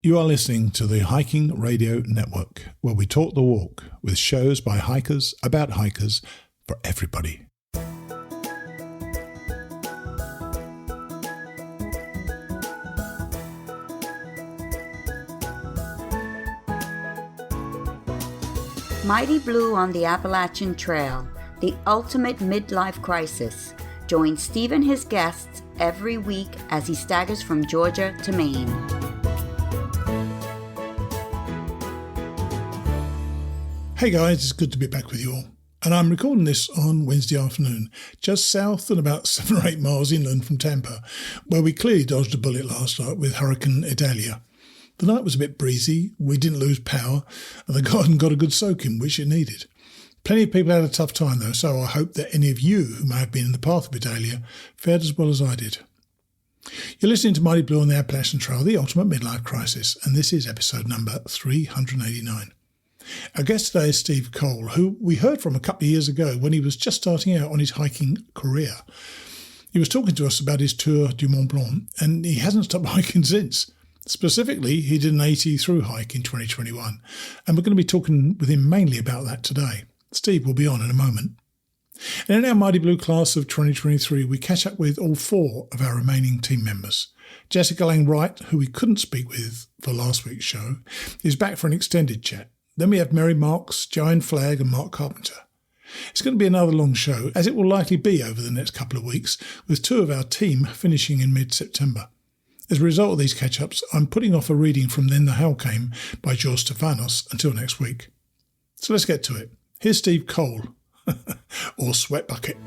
You are listening to the Hiking Radio Network, where we talk the walk with shows by hikers about hikers for everybody. Mighty Blue on the Appalachian Trail, the ultimate midlife crisis. Join Steve and his guests every week as he staggers from Georgia to Maine. Hey guys, it's good to be back with you all. And I'm recording this on Wednesday afternoon, just south and about 7 or 8 miles inland from Tampa, where we clearly dodged a bullet last night with Hurricane Idalia. The night was a bit breezy, we didn't lose power, and the garden got a good soaking, which it needed. Plenty of people had a tough time though, so I hope that any of you who may have been in the path of Idalia fared as well as I did. You're listening to Mighty Blue on the Appalachian Trail, the ultimate midlife crisis, and this is episode number 389. Our guest today is Steve Cole, who we heard from a couple of years ago when he was just starting out on his hiking career. He was talking to us about his Tour du Mont Blanc, and he hasn't stopped hiking since. Specifically, he did an 80 thru-hike in 2021, and we're going to be talking with him mainly about that today. Steve will be on in a moment. And in our Mighty Blue class of 2023, we catch up with all 4 of our remaining team members. Jessica Lang-Wright, who we couldn't speak with for last week's show, is back for an extended chat. Then we have Mary Marks, Joanne Flagg and Mark Carpenter. It's going to be another long show, as it will likely be over the next couple of weeks, with 2 of our team finishing in mid-September. As a result of these catch-ups, I'm putting off a reading from Then the Hell Came by George Stephanos until next week. So let's get to it. Here's Steve Cole, or Sweat Bucket.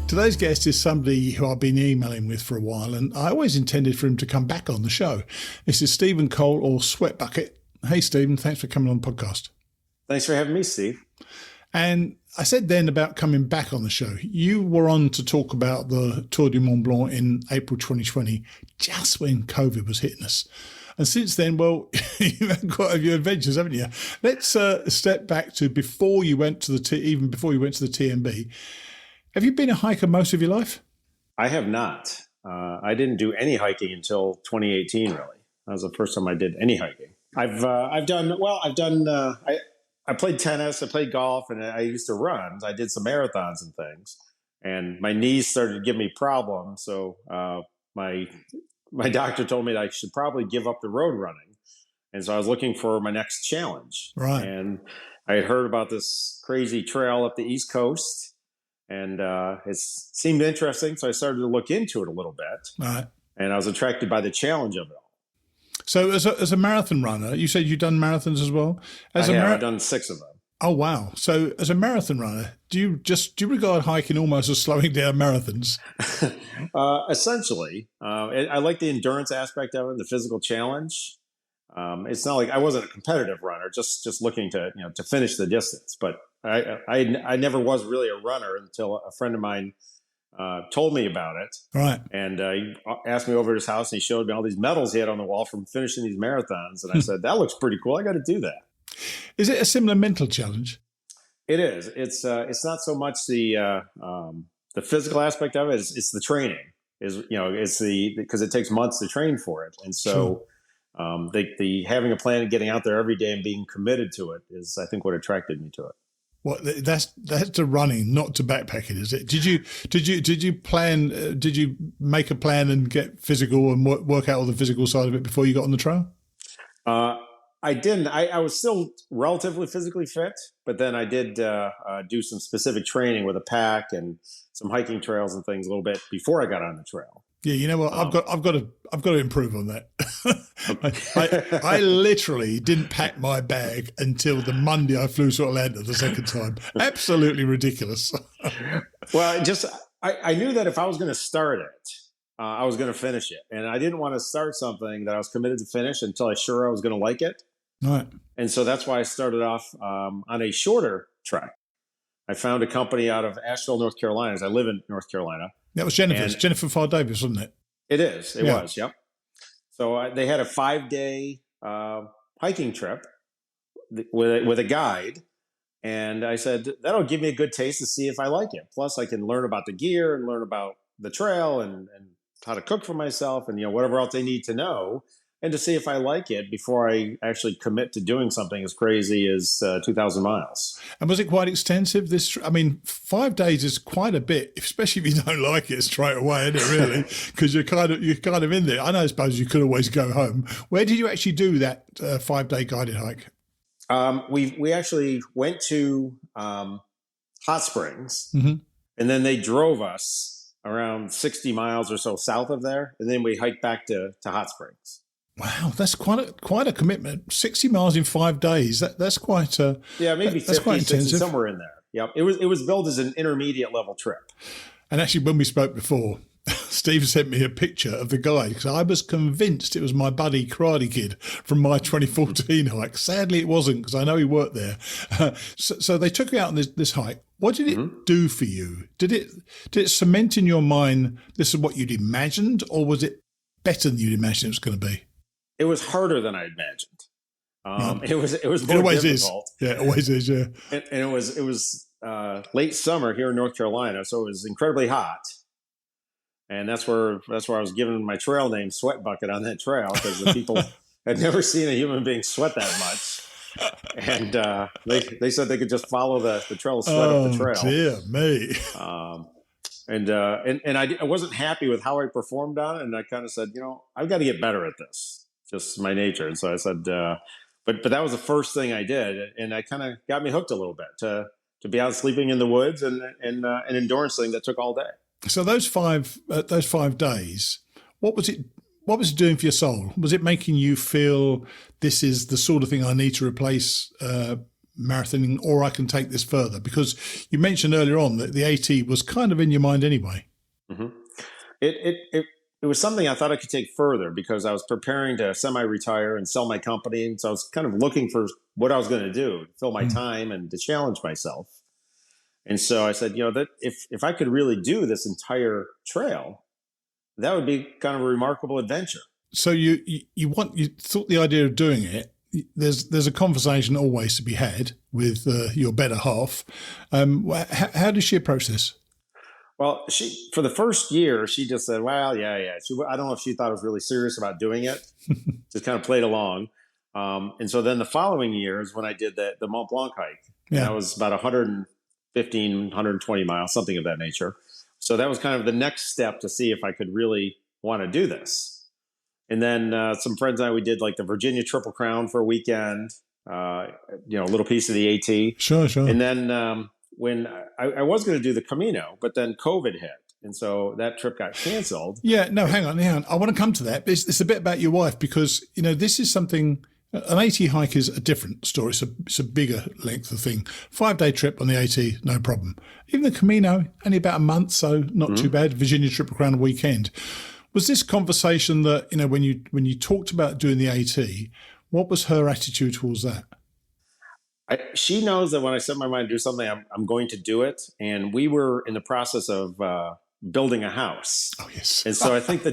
Today's guest is somebody who I've been emailing with for a while, and I always intended for him to come back on the show. This is Stephen Cole, or Sweat Bucket. Hey, Stephen, thanks for coming on the podcast. Thanks for having me, Steve. And I said then about coming back on the show. You were on to talk about the Tour du Mont Blanc in April 2020, just when COVID was hitting us. And since then, well, you've had quite a few adventures, haven't you? Let's step back to before you went to even before you went to the TMB. Have you been a hiker most of your life? I have not. I didn't do any hiking until 2018, really. That was the first time I did any hiking. I played tennis, I played golf, and I used to run. I did some marathons and things. And my knees started to give me problems. So my doctor told me that I should probably give up the road running. And so I was looking for my next challenge. Right. And I had heard about this crazy trail up the East Coast. And it seemed interesting, so I started to look into it a little bit. Right. And I was attracted by the challenge of it all. So as a marathon runner, you said you've done marathons as well? I've done 6 of them. Oh, wow. So as a marathon runner, do you regard hiking almost as slowing down marathons? Essentially. I like the endurance aspect of it, the physical challenge. It's not like I wasn't a competitive runner, just looking to finish the distance. But I never was really a runner until a friend of mine told me about it. Right. And he asked me over at his house, and he showed me all these medals he had on the wall from finishing these marathons. And I said, that looks pretty cool. I got to do that. Is it a similar mental challenge? It is. It's not so much the physical aspect of it. It's the training. Because it takes months to train for it. And so the having a plan and getting out there every day and being committed to it is, I think, what attracted me to it. Well, that's to running, not to backpacking, is it? Did you plan? Did you make a plan and get physical and work out all the physical side of it before you got on the trail? I didn't. I was still relatively physically fit, but then I did do some specific training with a pack and some hiking trails and things a little bit before I got on the trail. Yeah, you know what? I've got to improve on that. I literally didn't pack my bag until the Monday I flew to Atlanta the second time. Absolutely ridiculous. Well, I knew that if I was going to start it, I was going to finish it, and I didn't want to start something that I was committed to finish until I was sure I was going to like it. Right. And so that's why I started off on a shorter trek. I found a company out of Asheville, North Carolina, as I live in North Carolina. That was Jennifer's. Jennifer Farr Davis, wasn't it? It is. It was, yep. So they had a 5-day hiking trip with a guide. And I said, that'll give me a good taste to see if I like it. Plus, I can learn about the gear and learn about the trail and how to cook for myself and, whatever else they need to know, and to see if I like it before I actually commit to doing something as crazy as 2,000 miles. And was it quite extensive? 5 days is quite a bit, especially if you don't like it straight away, isn't it? Really, because you're kind of in there. I suppose you could always go home. Where did you actually do that 5-day guided hike? We actually went to Hot Springs, mm-hmm. and then they drove us around 60 miles or so south of there, and then we hiked back to Hot Springs. Wow, that's quite a commitment. 60 miles in 5 days. That's quite maybe 50, 60, somewhere in there. Yeah, it was billed as an intermediate level trip. And actually, when we spoke before, Steve sent me a picture of the guide because I was convinced it was my buddy Karate Kid from my 2014 hike. Sadly, it wasn't because I know he worked there. So they took you out on this hike. What did it do for you? Did it cement in your mind this is what you'd imagined, or was it better than you'd imagined it was going to be? It was harder than I imagined. It was more difficult. Yeah, it always is. Yeah, and it was late summer here in North Carolina, so it was incredibly hot. And that's where I was given my trail name, Sweat Bucket, on that trail, because the people had never seen a human being sweat that much. And they said they could just follow the trail of sweat up the trail. Dear me. And I wasn't happy with how I performed on it, and I kind of said, I've got to get better at this. Just my nature. And so I said, but that was the first thing I did, and I kind of got me hooked a little bit to be out sleeping in the woods and an endurance thing that took all day. So those 5 days, what was it doing for your soul? Was it making you feel this is the sort of thing I need to replace marathoning, or I can take this further? Because you mentioned earlier on that the AT was kind of in your mind anyway. Mm-hmm. It was something I thought I could take further because I was preparing to semi-retire and sell my company. And so I was kind of looking for what I was going to do, to fill my time and to challenge myself. And so I said, that if I could really do this entire trail, that would be kind of a remarkable adventure. So you thought the idea of doing it, there's a conversation always to be had with your better half. How does she approach this? Well, for the first year, she just said, well, yeah. I don't know if she thought I was really serious about doing it. Just kind of played along. And so then the following year is when I did the Mont Blanc hike. Yeah. And that was about 115, 120 miles, something of that nature. So that was kind of the next step to see if I could really want to do this. And then some friends and I, we did like the Virginia Triple Crown for a weekend, a little piece of the AT. Sure. And then when I was going to do the Camino, but then COVID hit. And so that trip got canceled. Yeah, no, hang on. I want to come to that. It's a bit about your wife because, this is something, an AT hike is a different story. It's a bigger length of thing. 5-day trip on the AT, no problem. Even the Camino, only about a month, so not too bad. Virginia Triple Crown a weekend. Was this conversation that, when you talked about doing the AT, what was her attitude towards that? She knows that when I set my mind to do something, I'm going to do it. And we were in the process of building a house. Oh, yes. And so I think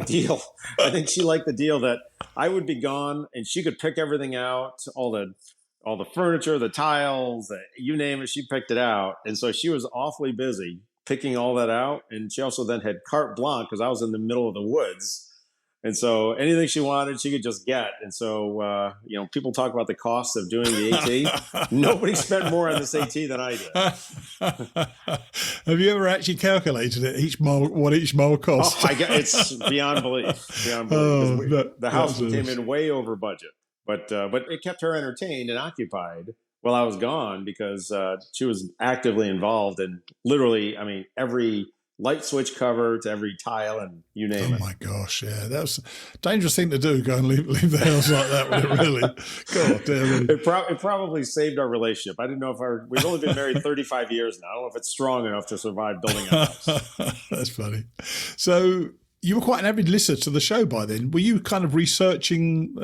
she liked the deal that I would be gone and she could pick everything out, all the furniture, the tiles, you name it, she picked it out. And so she was awfully busy picking all that out. And she also then had carte blanche because I was in the middle of the woods. And so anything she wanted, she could just get. And so, people talk about the cost of doing the AT. Nobody spent more on this AT than I did. Have you ever actually calculated it, what each mile costs? Oh, it's beyond belief. The house came in way over budget. But it kept her entertained and occupied while I was gone because she was actively involved in literally, every light switch cover to every tile and you name it. Oh my gosh, yeah. That was a dangerous thing to do, go and leave the house like that, would it really? God damn it. It probably saved our relationship. I didn't know if we've only been married 35 years now. I don't know if it's strong enough to survive building a house. That's funny. So you were quite an avid listener to the show by then. Were you kind of researching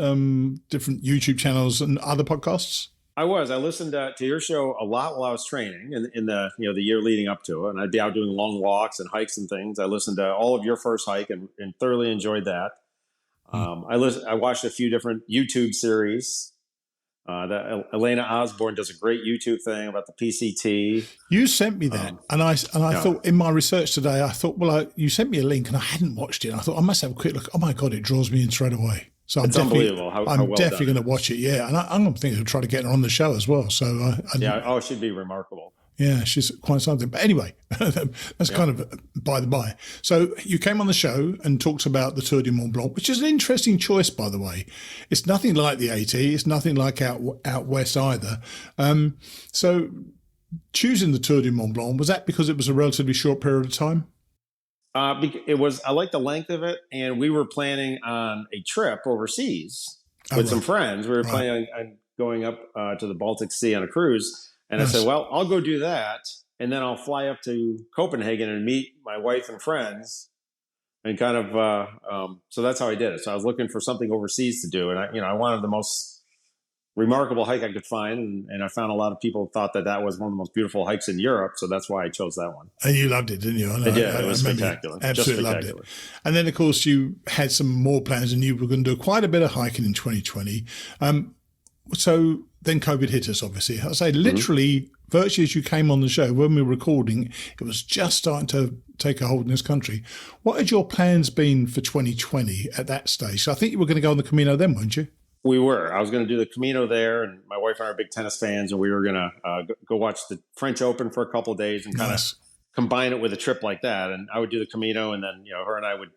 different YouTube channels and other podcasts? I was. I listened to your show a lot while I was training in the the year leading up to it, and I'd be out doing long walks and hikes and things. I listened to all of your first hike and thoroughly enjoyed that. I watched a few different YouTube series That Elena Osborne does a great YouTube thing about the PCT. You sent me that, and I thought in my research today, I thought, you sent me a link, and I hadn't watched it. I thought I must have a quick look. Oh my God, it draws me in straight away. So it's unbelievable. I'm definitely going to watch it. Yeah, and I'm thinking of trying to get her on the show as well. So it should be remarkable. Yeah, she's quite something. But anyway, that's kind of by the by. So you came on the show and talked about the Tour du Mont Blanc, which is an interesting choice, by the way. It's nothing like the AT. It's nothing like out west either. So choosing the Tour du Mont Blanc, was that because it was a relatively short period of time? It was. I like the length of it, and we were planning on a trip overseas with some friends. We were planning on going up to the Baltic Sea on a cruise. And I said, well, I'll go do that, and then I'll fly up to Copenhagen and meet my wife and friends, and kind of. So that's how I did it. So I was looking for something overseas to do, and I wanted the most remarkable hike I could find, and I found a lot of people thought that was one of the most beautiful hikes in Europe. So that's why I chose that one. And you loved it, didn't you? I did. It was spectacular. Absolutely loved it. And then, of course, you had some more plans, and you were going to do quite a bit of hiking in 2020. So then COVID hit us, obviously. I say literally, virtually as you came on the show, when we were recording, it was just starting to take a hold in this country. What had your plans been for 2020 at that stage? So I think you were going to go on the Camino then, weren't you? We were. I was going to do the Camino there, and my wife and I are big tennis fans, and we were going to go watch the French Open for a couple of days and kind of combine it with a trip like that. And I would do the Camino, and then her and I would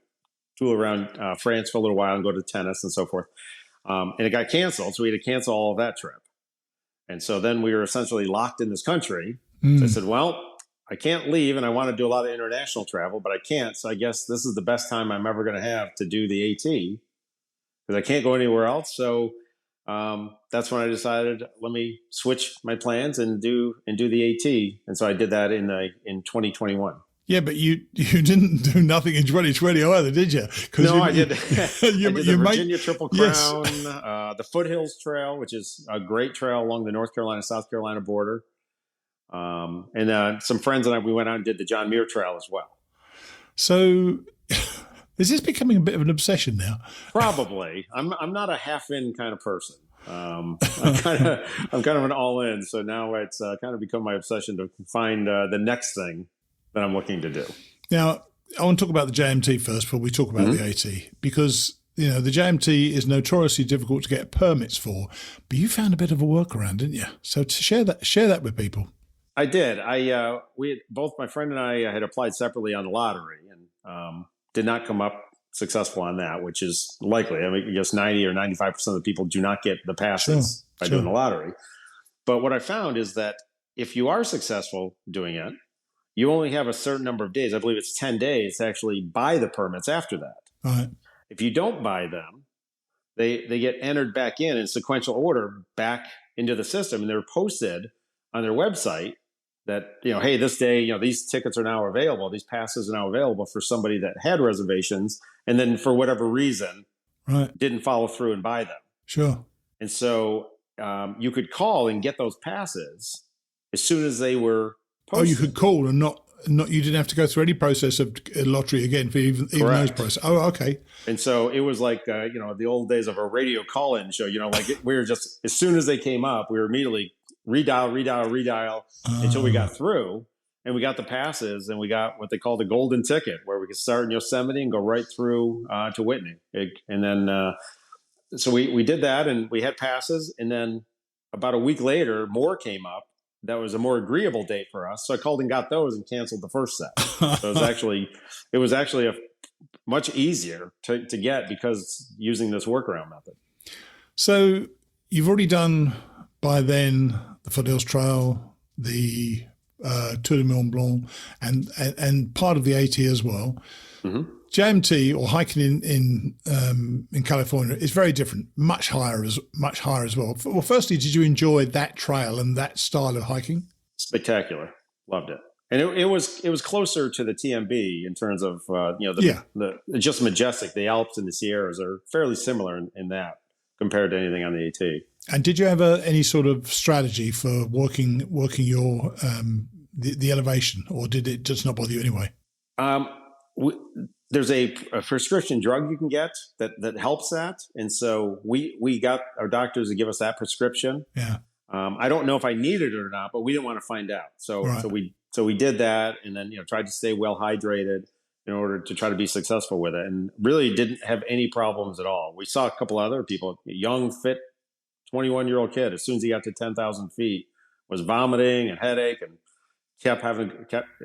tool around France for a little while and go to tennis and so forth. And it got canceled, so we had to cancel all of that trip. And so then we were essentially locked in this country. So I said, well, I can't leave, and I want to do a lot of international travel, but I can't. So I guess this is the best time I'm ever going to have to do the AT, because I can't go anywhere else. So that's when I decided, let me switch my plans and do the AT. And so I did that in 2021. Yeah, but you didn't do nothing in 2020 either, did you? No, I did. I did the Virginia Triple Crown, the Foothills Trail, which is a great trail along the North Carolina-South Carolina border. And some friends and I, we went out and did the John Muir Trail as well. So is this becoming a bit of an obsession now? Probably. I'm not a half-in kind of person. I'm kind of an all-in. So now it's kind of become my obsession to find the next thing that I'm looking to do. Now, I want to talk about the JMT first before we talk about the AT, because the JMT is notoriously difficult to get permits for, but you found a bit of a workaround, didn't you? So to share that with people. I did. Both my friend and I had applied separately on the lottery and did not come up successful on that, which is likely. I mean, I guess 90 or 95% of the people do not get the passes by doing the lottery. But what I found is that if you are successful doing it, you only have a certain number of days. I believe it's 10 days to actually buy the permits after that. Right. If you don't buy them, they get entered back in sequential order back into the system, and they're posted on their website that, hey, this day, these tickets are now available. These passes are now available for somebody that had reservations and then for whatever reason didn't follow through and buy them. Sure. And so you could call and get those passes as soon as they were posted. Oh, you could call and not you didn't have to go through any process of lottery again for even those process. Oh, okay. And so it was like, the old days of a radio call-in show, we were just, as soon as they came up, we were immediately redial until we got through, and we got the passes, and we got what they call the Golden Ticket, where we could start in Yosemite and go right through to Whitney. And then, so we did that, and we had passes, and then about a week later, more came up. That was a more agreeable date for us. So I called and got those and canceled the first set. So it was actually a much easier to get because using this workaround method. So you've already done by then the Foothills Trail, the Tour du Mont Blanc, and part of the AT as well. Mm-hmm. JMT, or hiking in California, is very different, much higher as well. Well, firstly, did you enjoy that trail and that style of hiking? Spectacular, loved it, and it was closer to the TMB in terms of the just majestic. The Alps and the Sierras are fairly similar in that compared to anything on the AT. And did you have any sort of strategy for working your the elevation, or did it just not bother you anyway? there's a prescription drug you can get that helps that. And so we got our doctors to give us that prescription. Yeah. I don't know if I needed it or not, but we didn't want to find out. So we did that, and then tried to stay well hydrated in order to try to be successful with it, and really didn't have any problems at all. We saw a couple other people, a young, fit 21-year-old kid, as soon as he got to 10,000 feet, was vomiting and headache, and kept as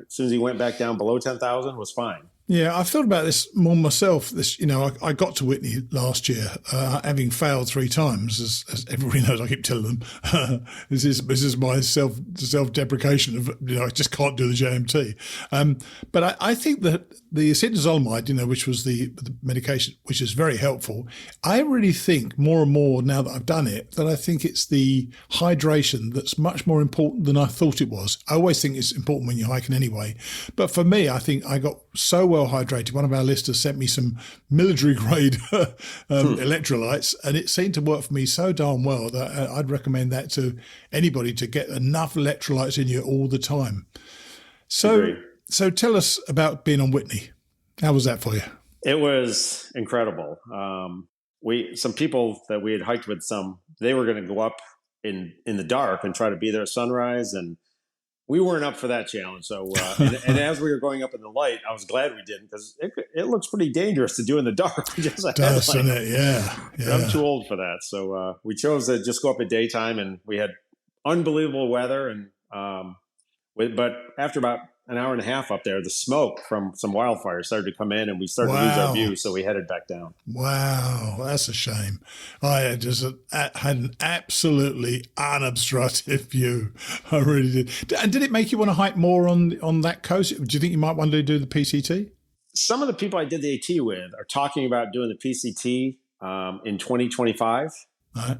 soon as he went back down below 10,000, was fine. Yeah, I've thought about this more myself. I got to Whitney last year, having failed 3 times, as everybody knows. I keep telling them this is my self-deprecation of I just can't do the JMT. But I think that the acetazolamide, which was the medication, which is very helpful. I really think more and more now that I've done it, that I think it's the hydration that's much more important than I thought it was. I always think it's important when you're hiking anyway, but for me, I think I got so well hydrated. One of our listeners sent me some military grade electrolytes, and it seemed to work for me so darn well that I'd recommend that to anybody, to get enough electrolytes in you all the time. So tell us about being on Whitney. How was that for you? It was incredible. Some people that we had hiked with, they were going to go up in the dark and try to be there at sunrise, and we weren't up for that challenge. So, and as we were going up in the light, I was glad we didn't, because it looks pretty dangerous to do in the dark. Doesn't it? Yeah. I'm too old for that. So we chose to just go up at daytime, and we had unbelievable weather. And but after about an hour and a half up there, the smoke from some wildfires started to come in, and we started to lose our view. So we headed back down. Wow, that's a shame. I had an absolutely unobstructed view. I really did. And did it make you want to hike more on that coast? Do you think you might want to do the PCT? Some of the people I did the AT with are talking about doing the PCT in 2025. Right.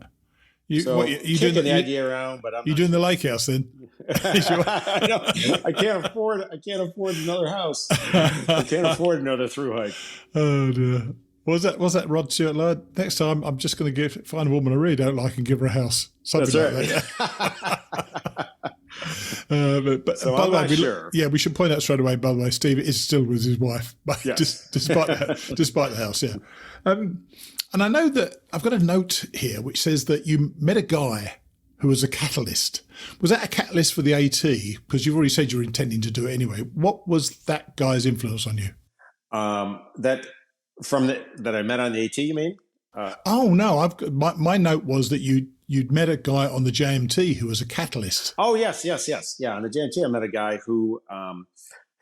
You doing the idea around, but I'm doing the lake house then? I can't afford another house. I can't afford another through hike. Oh dear. Was that Rod Stewart Laird? Next time I'm just going to find a woman I really don't like and give her a house. Something That's like right. that. But so by I'm the way, not sure. Yeah, we should point out straight away, by the way, Steve is still with his wife, but yes. despite the house, yeah. And I know that I've got a note here which says that you met a guy who was a catalyst. Was that a catalyst for the AT? Because you've already said you were intending to do it anyway. What was that guy's influence on you? That I met on the AT, you mean? Oh no, my note was that you'd met a guy on the JMT who was a catalyst. Oh yes. Yeah, on the JMT I met a guy who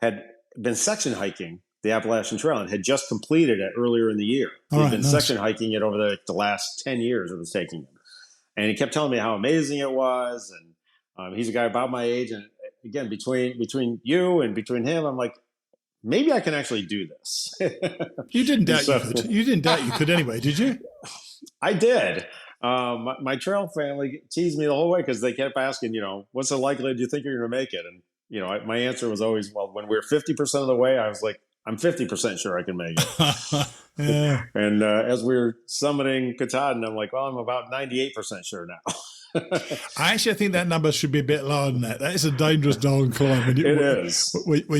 had been section hiking the Appalachian Trail and had just completed it earlier in the year. He'd been section hiking it over the last 10 years it was taking him. And he kept telling me how amazing it was. And he's a guy about my age. And again, between you and between him, I'm like, maybe I can actually do this. You didn't doubt you could. You didn't doubt you could anyway, did you? I did. My trail family teased me the whole way because they kept asking, what's the likelihood you think you're going to make it? And, my answer was always, well, when we're 50% of the way, I was like, I'm 50% sure I can make it. Yeah. And as we were summiting Katahdin, I'm like, well, I'm about 98% sure now. I think that number should be a bit lower than that. That is a dangerous darn climb when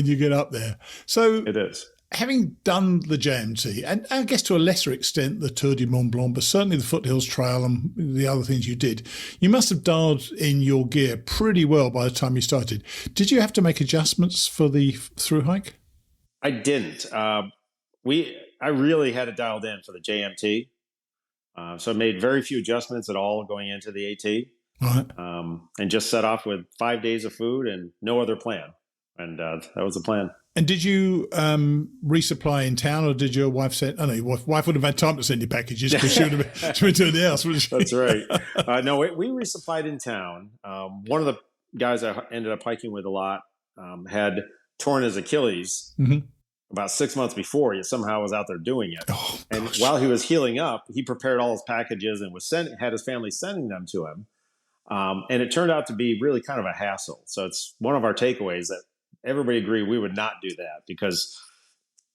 you get up there. So it is. Having done the JMT, and I guess to a lesser extent the Tour du Mont Blanc, but certainly the Foothills Trail and the other things you did, you must have dialed in your gear pretty well by the time you started. Did you have to make adjustments for the through hike? I didn't. I really had it dialed in for the JMT. So I made very few adjustments at all going into the AT. Right. And just set off with 5 days of food and no other plan. And that was the plan. And did you resupply in town, or did your wife send? I know your wife would have had time to send you packages because she would have doing the house, wouldn't she? That's right. No, we resupplied in town. One of the guys I ended up hiking with a lot had torn his Achilles about 6 months before. He somehow was out there doing it. Oh, and while he was healing up, he prepared all his packages and had his family sending them to him. And it turned out to be really kind of a hassle. So it's one of our takeaways that everybody agreed we would not do that, because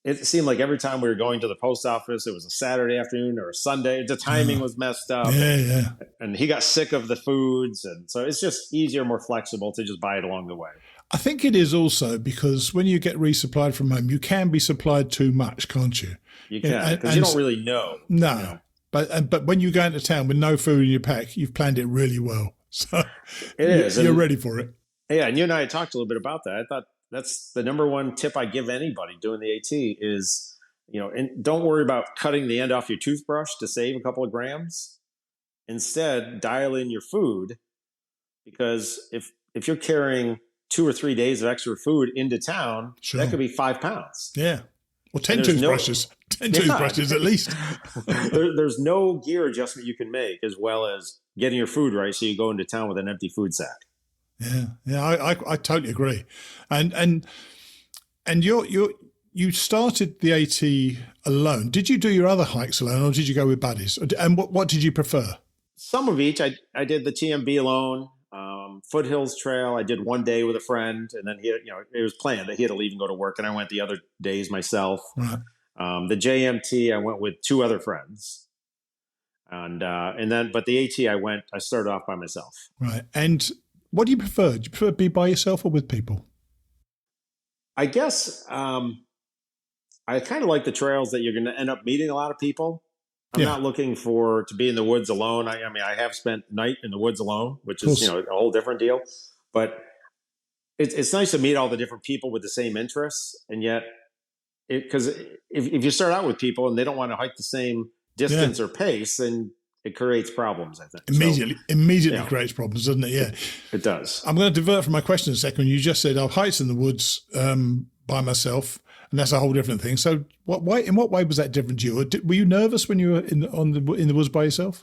it seemed like every time we were going to the post office, it was a Saturday afternoon or a Sunday. The timing was messed up. Yeah. And he got sick of the foods. And so it's just easier, more flexible to just buy it along the way. I think it is also because when you get resupplied from home, you can be supplied too much, can't you? You can, because you don't really know. No. You know? But when you go into town with no food in your pack, you've planned it really well. So it is. You're ready for it. Yeah, and you and I talked a little bit about that. I thought that's the number one tip I give anybody doing the AT is, and don't worry about cutting the end off your toothbrush to save a couple of grams. Instead, dial in your food, because if you're carrying 2 or 3 days of extra food into town, that could be 5 pounds. Yeah. Well, 10 toothbrushes. 10 toothbrushes at least. There's no gear adjustment you can make, as well as getting your food right so you go into town with an empty food sack. Yeah, I totally agree. And you started the AT alone. Did you do your other hikes alone, or did you go with buddies? And what did you prefer? Some of each. I did the TMB alone. Foothills Trail, I did one day with a friend, and then it was planned that he had to leave and go to work, and I went the other days myself. Right. The JMT, I went with 2 other friends, but the AT, I started off by myself. Right. And what do you prefer? Do you prefer to be by yourself or with people? I guess I kind of like the trails that you're going to end up meeting a lot of people. I'm not looking to be in the woods alone. I have spent night in the woods alone, which is a whole different deal. But it's nice to meet all the different people with the same interests, and yet, because if you start out with people and they don't want to hike the same distance or pace, then it creates problems. I think immediately creates problems, doesn't it? Yeah, it does. I'm going to divert from my question a second. You just said I've hiked in the woods by myself. And that's a whole different thing. So, in what way was that different to you? Were you nervous when you were in the woods by yourself?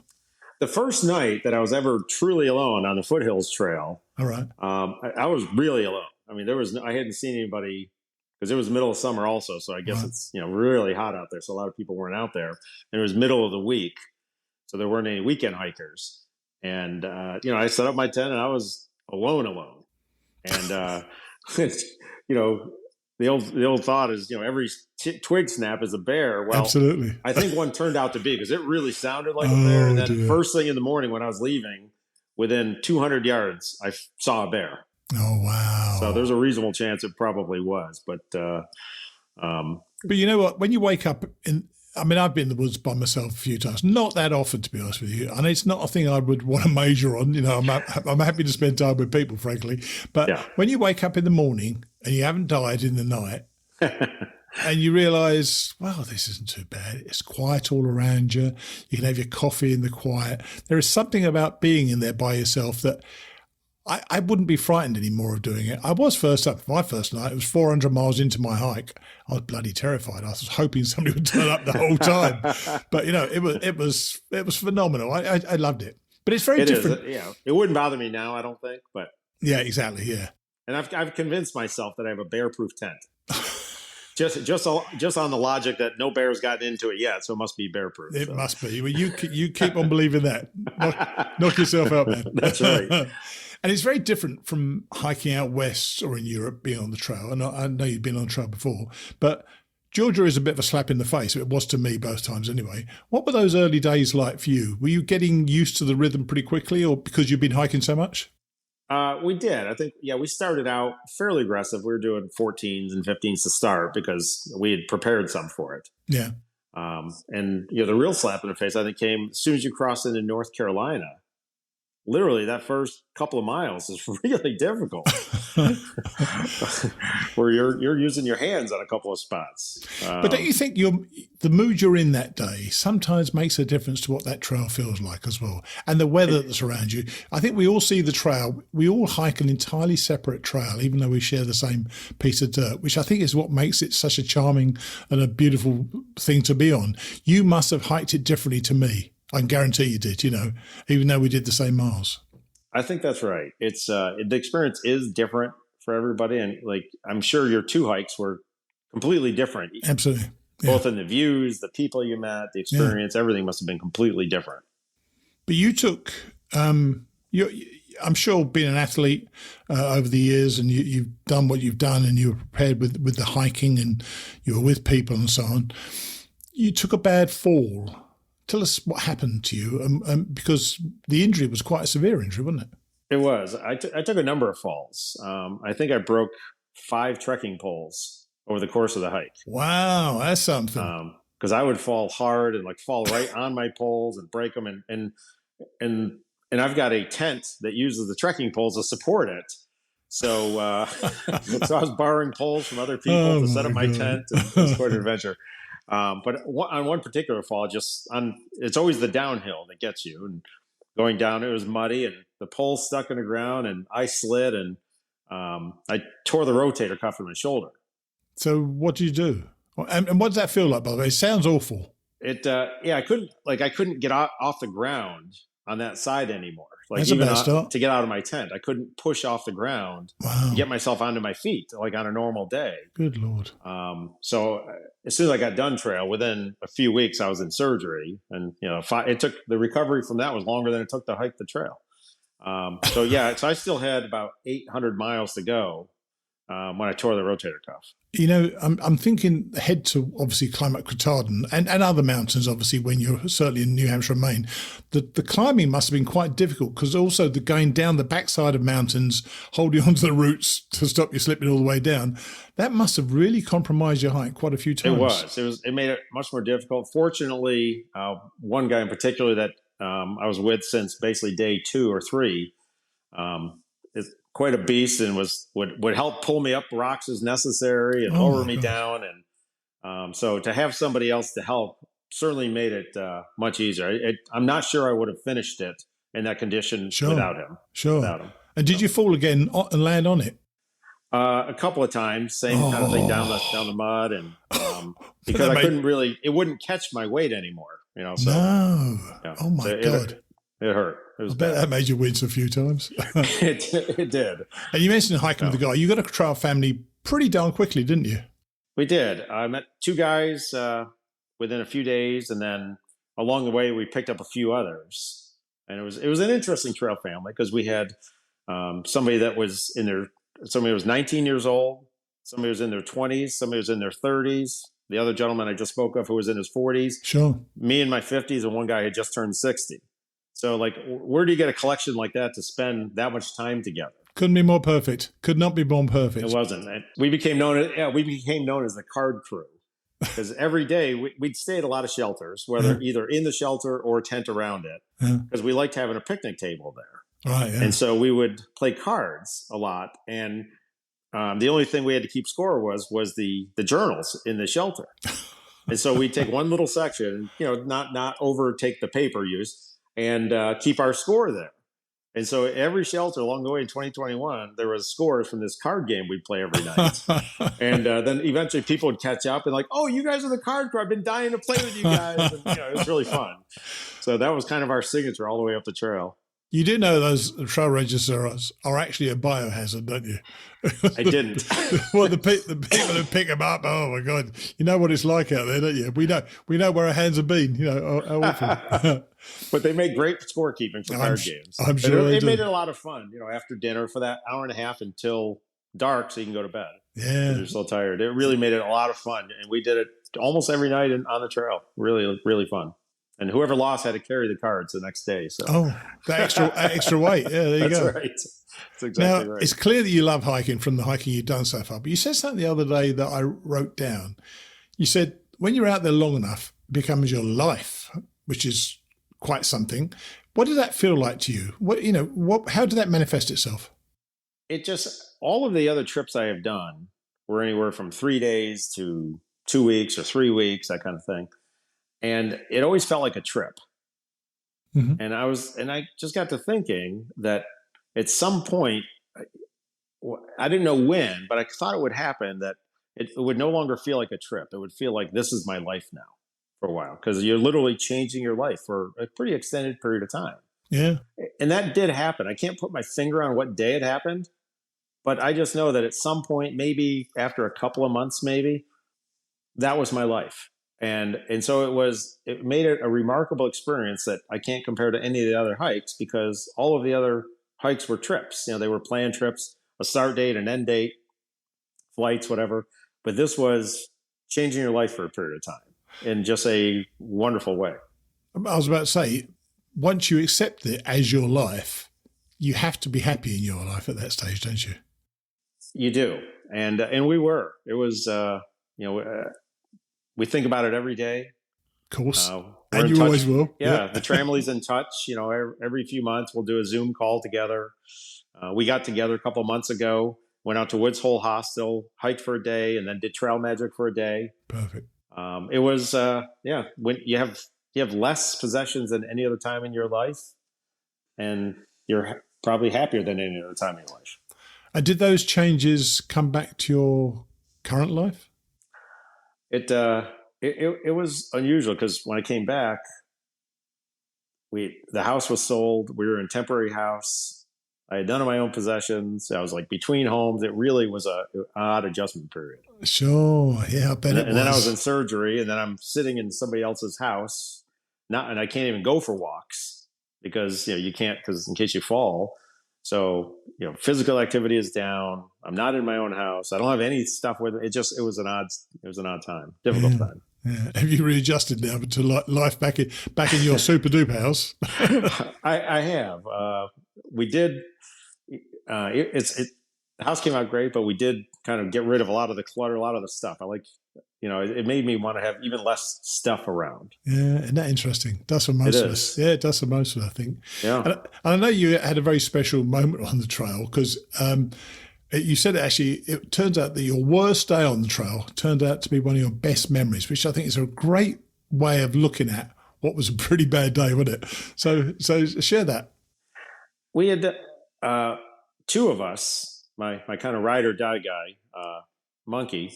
The first night that I was ever truly alone on the Foothills Trail, all right, I was really alone. I mean, I hadn't seen anybody, because it was the middle of summer also. So I guess it's really hot out there. So a lot of people weren't out there. And it was middle of the week, so there weren't any weekend hikers. And I set up my tent and I was alone. And The old thought is, every twig snap is a bear. Well, absolutely. I think one turned out to be, because it really sounded like a bear. And then first thing in the morning when I was leaving, within 200 yards, I saw a bear. Oh, wow. So there's a reasonable chance it probably was. But you know what? When you wake up I've been in the woods by myself a few times, not that often, to be honest with you. And it's not a thing I would want to major on. I'm happy to spend time with people, frankly. But when you wake up in the morning and you haven't died in the night and you realise, wow, this isn't too bad. It's quiet all around you. You can have your coffee in the quiet. There is something about being in there by yourself that I wouldn't be frightened anymore of doing it. I was first up my first night. It was 400 miles into my hike. I was bloody terrified. I was hoping somebody would turn up the whole time. But it was phenomenal. I loved it. But it's very different. It wouldn't bother me now, I don't think. But yeah, exactly. Yeah. And I've convinced myself that I have a bear-proof tent. Just on the logic that no bear's gotten into it yet, so it must be bear-proof. It must be. Well, you keep on believing that. Knock yourself out, man. That's right. And it's very different from hiking out west or in Europe, being on the trail. And I know you've been on the trail before, but Georgia is a bit of a slap in the face. It was to me both times anyway. What were those early days like for you? Were you getting used to the rhythm pretty quickly, or because you've been hiking so much? We did. I think, we started out fairly aggressive. We were doing 14s and 15s to start because we had prepared some for it. Yeah. And the real slap in the face, I think, came as soon as you crossed into North Carolina. Literally, that first couple of miles is really difficult, where you're using your hands on a couple of spots. But don't you think the mood you're in that day sometimes makes a difference to what that trail feels like as well, and the weather that's around you? I think we all see the trail. We all hike an entirely separate trail, even though we share the same piece of dirt, which I think is what makes it such a charming and a beautiful thing to be on. You must have hiked it differently to me. I can guarantee you did, even though we did the same miles. I think that's right. It's the experience is different for everybody. And I'm sure your 2 hikes were completely different. Absolutely. Both in the views, the people you met, the experience, everything must have been completely different. But you took, I'm sure being an athlete over the years, and you've done what you've done, and you were prepared with the hiking, and you were with people and so on. You took a bad fall. Tell us what happened to you, because the injury was quite a severe injury, wasn't it? It was. I took a number of falls. I think I broke 5 trekking poles over the course of the hike. Wow, that's something. Because I would fall hard and like fall right on my poles and break them, and I've got a tent that uses the trekking poles to support it. So so I was borrowing poles from other people to set up my tent. And it was quite an adventure. But on one particular fall, it's always the downhill that gets you. And going down, it was muddy and the pole stuck in the ground, and I slid, and I tore the rotator cuff in my shoulder. So what do you do? And what does that feel like, by the way? It sounds awful. I couldn't get off the ground on that side anymore. Like, that's even a bad start. To get out of my tent, I couldn't push off the ground to get myself onto my feet like on a normal day. Good Lord. So as soon as I got done trail, within a few weeks, I was in surgery, and it took the recovery from that was longer than it took to hike the trail. So I still had about 800 miles to go when I tore the rotator cuff. I'm thinking ahead to obviously climb up Katahdin and other mountains, obviously, when you're certainly in New Hampshire and Maine. The climbing must have been quite difficult, because also the going down the backside of mountains, holding onto the roots to stop you slipping all the way down, that must have really compromised your hike quite a few times. It made it much more difficult. Fortunately, one guy in particular that I was with since basically day 2 or 3 is quite a beast, and would help pull me up rocks as necessary and lower me down. And so to have somebody else to help certainly made it much easier. I'm not sure I would have finished it in that condition without him. Without him. And did you fall again and land on it? A couple of times, same kind of thing down the mud, and because I couldn't really, it wouldn't catch my weight anymore. So, no. Yeah. Oh my God. It hurt. It was I bet bad. that made you wince a few times. It did. And you mentioned hiking with a guy. You got a trail family pretty darn quickly, didn't you? We did. I met 2 guys within a few days, and then along the way we picked up a few others. And it was an interesting trail family, because we had somebody was 19 years old, somebody was in their 20s, somebody was in their 30s. The other gentleman I just spoke of, who was in his 40s. Sure. Me in my 50s, and one guy had just turned 60. So, like, where do you get a collection like that to spend that much time together? Couldn't be more perfect. Could not be more perfect. It wasn't. We became known as the card crew, because every day we'd stay at a lot of shelters, whether either in the shelter or tent around it, because we liked having a picnic table there. Right. Yeah. And so we would play cards a lot, and the only thing we had to keep score was the journals in the shelter. And so we'd take one little section, not overtake the paper use, and keep our score there. And so every shelter along the way in 2021, there was scores from this card game we'd play every night. And then eventually people would catch up and like, oh, you guys are the card crew. I've been dying to play with you guys. And, it was really fun. So that was kind of our signature all the way up the trail. You do know those trail registers are actually a biohazard, don't you? I didn't. Well, the people who pick them up, oh my God, you know what it's like out there, don't you? We know where our hands have been. How awful. But they make great scorekeeping for card games. I'm sure it made it a lot of fun. After dinner for that hour and a half until dark, so you can go to bed. Yeah, you're so tired. It really made it a lot of fun, and we did it almost every night on the trail. Really, really fun. And whoever lost had to carry the cards the next day. So the extra weight. Yeah, there you go. That's right. That's exactly right. It's clear that you love hiking from the hiking you've done so far. But you said something the other day that I wrote down. You said when you're out there long enough, it becomes your life, which is quite something. What does that feel like to you? How did that manifest itself? It just, all of the other trips I have done were anywhere from 3 days to 2 weeks or 3 weeks, that kind of thing. And it always felt like a trip. Mm-hmm. And I just got to thinking that at some point, I didn't know when, but I thought it would happen, that it would no longer feel like a trip. It would feel like this is my life now for a while, because you're literally changing your life for a pretty extended period of time. Yeah. And that did happen. I can't put my finger on what day it happened, but I just know that at some point, maybe after a couple of months, maybe, that was my life. And so it made it a remarkable experience that I can't compare to any of the other hikes, because all of the other hikes were trips. They were planned trips, a start date, an end date, flights, whatever. But this was changing your life for a period of time in just a wonderful way. I was about to say, once you accept it as your life, you have to be happy in your life at that stage, don't you? You do. And we were. It was, we think about it every day. Of course. And you always will. Yeah, the family's in touch. Every few months we'll do a Zoom call together. We got together a couple months ago, went out to Woods Hole Hostel, hiked for a day, and then did Trail Magic for a day. Perfect. It was, when you have less possessions than any other time in your life, and you're probably happier than any other time in your life. And did those changes come back to your current life? It was unusual because when I came back, the house was sold. We were in a temporary house. I had none of my own possessions. I was like between homes. It really was an odd adjustment period. Sure. Yeah, I bet it was. And then I was in surgery, and then I'm sitting in somebody else's house, and I can't even go for walks because you can't, because in case you fall. So physical activity is down. I'm not in my own house. I don't have any stuff with it. It was an odd time, difficult time. Yeah. Have you readjusted now to life back in your super duper house? I have. We did. The house came out great, but we did kind of get rid of a lot of the clutter, a lot of the stuff. I like, it made me want to have even less stuff around. Yeah, isn't that interesting? Does for most of us. Yeah, it does for most of us, I think. Yeah. And I know you had a very special moment on the trail because you said it turns out that your worst day on the trail turned out to be one of your best memories, which I think is a great way of looking at what was a pretty bad day, wasn't it? So share that. We had two of us, my kind of ride or die guy, Monkey,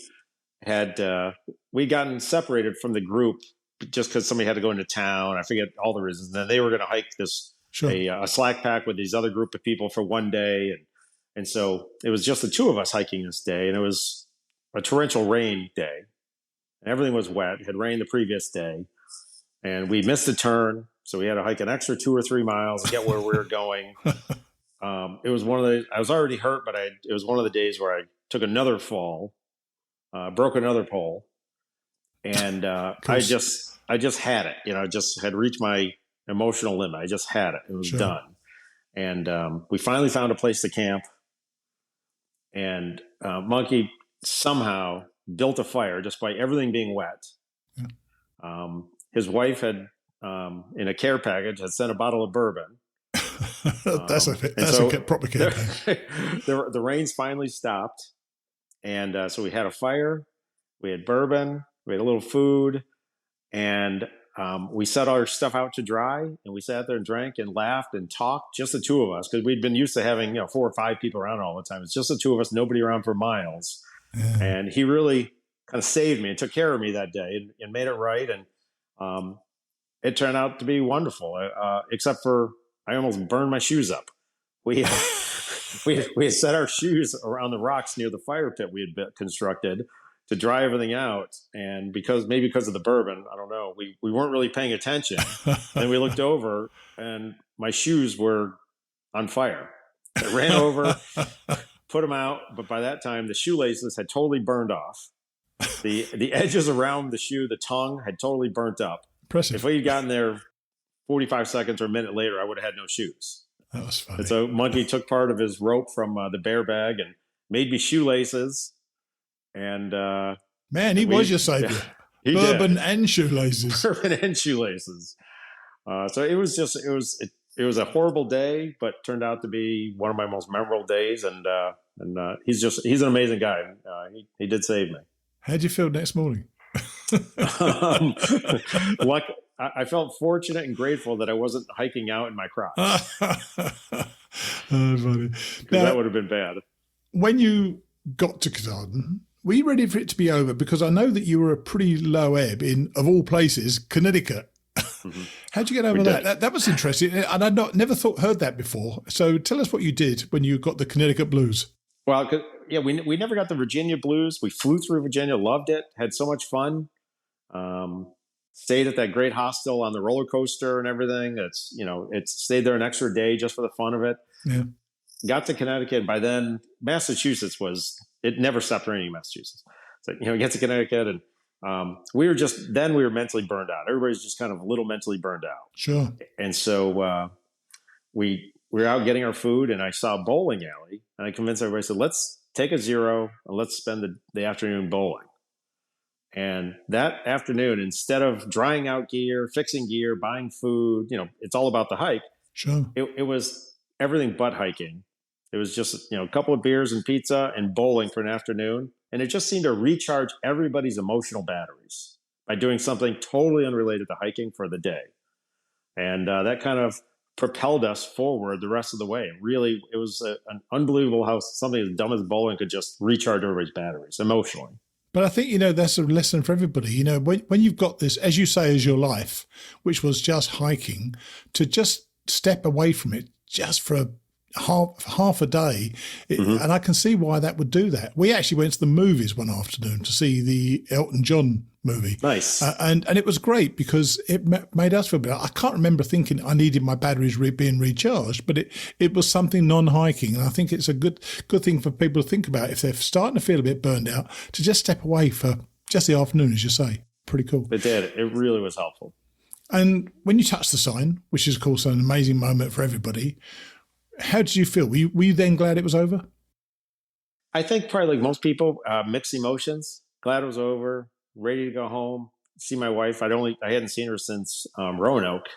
we'd gotten separated from the group just because somebody had to go into town. I forget all the reasons. And then they were going to hike a slack pack with these other group of people for one day. And so it was just the two of us hiking this day. And it was a torrential rain day. And everything was wet. It had rained the previous day. And we missed a turn. So we had to hike an extra 2 or 3 miles to get where we were going. It was one of the, I was already hurt, but it was one of the days where I took another fall, broke another pole. And I just had it, I just had reached my emotional limit. I just had it. It was done. And we finally found a place to camp. And Monkey somehow built a fire just by everything being wet. Yeah. His wife had, in a care package, had sent a bottle of bourbon. That's a proper care package. The rains finally stopped. And so we had a fire, we had bourbon, we had a little food, and we set our stuff out to dry, and we sat there and drank and laughed and talked, just the two of us, because we'd been used to having 4 or 5 people around all the time. It's just the two of us, nobody around for miles. Yeah. And he really kind of saved me and took care of me that day and made it right. And it turned out to be wonderful, except for I almost burned my shoes up. We had set our shoes around the rocks near the fire pit we had constructed to dry everything out. And because of the bourbon, I don't know, we weren't really paying attention. And we looked over and my shoes were on fire. I ran over, put them out. But by that time, the shoelaces had totally burned off. The edges around the shoe, the tongue had totally burnt up. Impressive. If we had gotten there 45 seconds or a minute later, I would have had no shoes. That was funny. And so Monkey took part of his rope from the bear bag and made me shoelaces. And man, he was your savior. Bourbon and shoelaces. Bourbon and shoelaces. So it was a horrible day, but turned out to be one of my most memorable days. And he's an amazing guy. He did save me. How'd you feel next morning? I felt fortunate and grateful that I wasn't hiking out in my Crocs. Funny. Now, that would have been bad. When you got to Katahdin, were you ready for it to be over? Because I know that you were a pretty low ebb in, of all places, Connecticut. Mm-hmm. How'd you get over that? That was interesting. And I'd never heard that before. So tell us what you did when you got the Connecticut blues. Well, we never got the Virginia blues. We flew through Virginia, loved it, had so much fun. Stayed at that great hostel on the roller coaster and everything. It stayed there an extra day just for the fun of it. Yeah. Got to Connecticut. By then, Massachusetts it never stopped raining in Massachusetts. So, get to Connecticut and we were mentally burned out. Everybody's just kind of a little mentally burned out. Sure. And so we we were out getting our food, and I saw a bowling alley, and I convinced everybody, I said, let's take a zero and let's spend the afternoon bowling. And that afternoon, instead of drying out gear, fixing gear, buying food, it's all about the hike. Sure. It was everything but hiking. It was just, a couple of beers and pizza and bowling for an afternoon. And it just seemed to recharge everybody's emotional batteries by doing something totally unrelated to hiking for the day. And that kind of propelled us forward the rest of the way. Really, it was an unbelievable how something as dumb as bowling could just recharge everybody's batteries emotionally. But I think, that's a lesson for everybody. When you've got this, as you say, as your life, which was just hiking, to just step away from it just for half a day. And I can see why that would do that. We actually went to the movies one afternoon to see the Elton John movie. Nice. And it was great because it made us feel better. I can't remember thinking I needed my batteries being recharged, but it was something non-hiking. And I think it's a good thing for people to think about if they're starting to feel a bit burned out, to just step away for just the afternoon, as you say. Pretty cool. It did. It really was helpful. And when you touched the sign, which is, of course, an amazing moment for everybody, how did you feel? Were you then glad it was over? I think probably like most people, mixed emotions. Glad it was over. Ready to go home. See my wife. I hadn't seen her since Roanoke.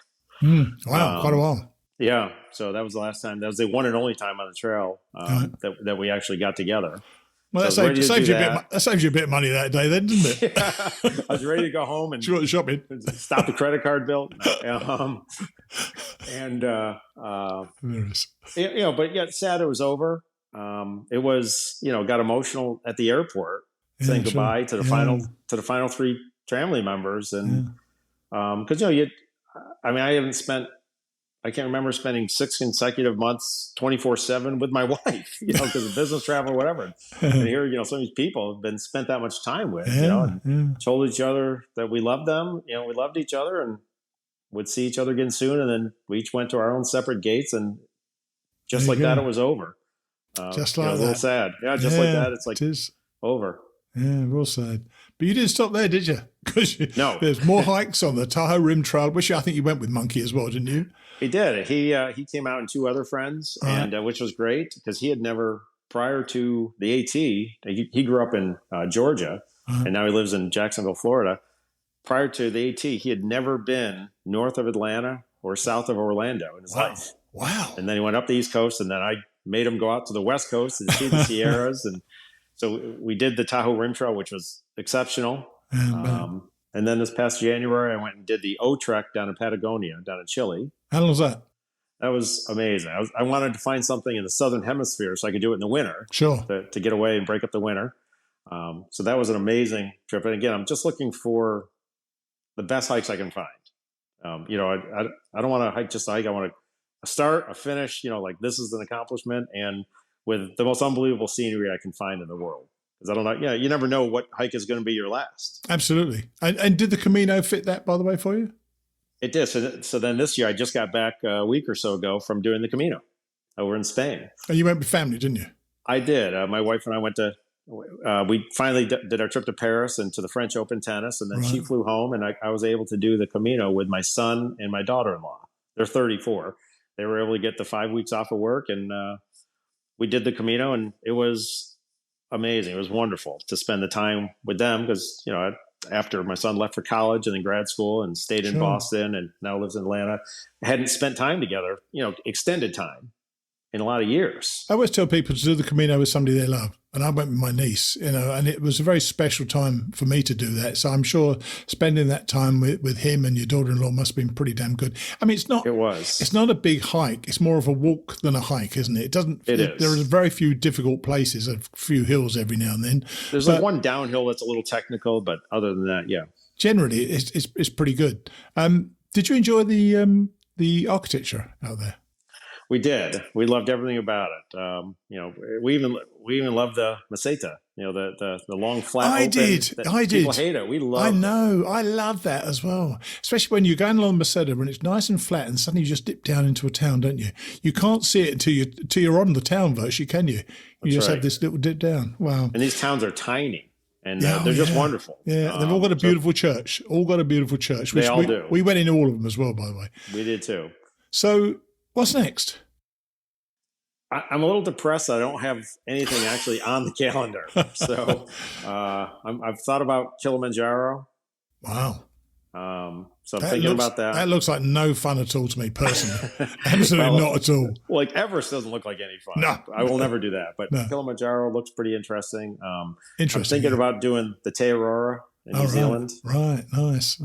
Wow, quite a while. Yeah. So that was the last time. That was the one and only time on the trail that we actually got together. Well, so that saves you a bit of money that day, then, didn't it? Yeah. I was ready to go home and shopping. Stop the credit card bill. But yeah, sad it was over. It was, got emotional at the airport, saying goodbye to the final three family members, and because I can't remember spending 6 consecutive months 24/7 with my wife, because of business travel or whatever. And here, some of these people have been spent that much time with, and told each other that we loved them, we loved each other and would see each other again soon. And then we each went to our own separate gates, and just like that, it was over. Just like that. A little sad. Yeah, just like that. It's like over. Yeah, real sad. But you didn't stop there, did you? No. There's more hikes on the Tahoe Rim Trail, which I think you went with Monkey as well, didn't you? He did. He came out and 2 other friends, and which was great because he had never, prior to the AT, he grew up in Georgia, and now he lives in Jacksonville, Florida. Prior to the AT, he had never been north of Atlanta or south of Orlando in his life. Wow. And then he went up the East Coast, and then I made him go out to the West Coast and see the Sierras. And so we did the Tahoe Rim Trail, which was exceptional. And then this past January, I went and did the O-Trek down in Patagonia, down in Chile. How long was that? That was amazing. I wanted to find something in the Southern Hemisphere so I could do it in the winter. Sure. To get away and break up the winter. So that was an amazing trip. And again, I'm just looking for the best hikes I can find. I don't want to hike just a hike. I want to start, a finish, like this is an accomplishment, and with the most unbelievable scenery I can find in the world. Because I don't know, you never know what hike is going to be your last. Absolutely. And did the Camino fit that, by the way, for you? It did. So then this year, I just got back a week or so ago from doing the Camino over in Spain. And you went with family, didn't you? I did. My wife and I went to, we finally did our trip to Paris and to the French Open tennis. And then she flew home, and I was able to do the Camino with my son and my daughter-in-law. They're 34. They were able to get the 5 weeks off of work, and we did the Camino, and it was amazing. It was wonderful to spend the time with them because, after my son left for college and then grad school and stayed in Boston and now lives in Atlanta, I hadn't spent time together, extended time in a lot of years. I always tell people to do the Camino with somebody they love. And I went with my niece, and it was a very special time for me to do that. So I'm sure spending that time with him and your daughter-in-law must have been pretty damn good. I mean, it's not a big hike. It's more of a walk than a hike, isn't it? It is. There are very few difficult places, a few hills every now and then. There's like one downhill that's a little technical, but other than that, yeah. Generally, it's pretty good. Did you enjoy the architecture out there? We did. We loved everything about it. We even loved the meseta. The long flat. I did. People hate it. We love. I know. I love that as well. Especially when you're going along the meseta when it's nice and flat, and suddenly you just dip down into a town, don't you? You can't see it until you're on the town virtually, can you? You just have this little dip down. Wow. And these towns are tiny, and they're just wonderful. Yeah, they've all got a beautiful church. They all do. We went in all of them as well, by the way. We did too. So what's next? I'm a little depressed. I don't have anything actually on the calendar. So I've thought about Kilimanjaro. Wow. So I'm thinking about that. That looks like no fun at all to me personally. Absolutely not at all. Like Everest doesn't look like any fun. No. I will never do that. But Kilimanjaro looks pretty interesting. Interesting. I'm thinking about doing the Te Aurora in New Zealand. Right. Nice.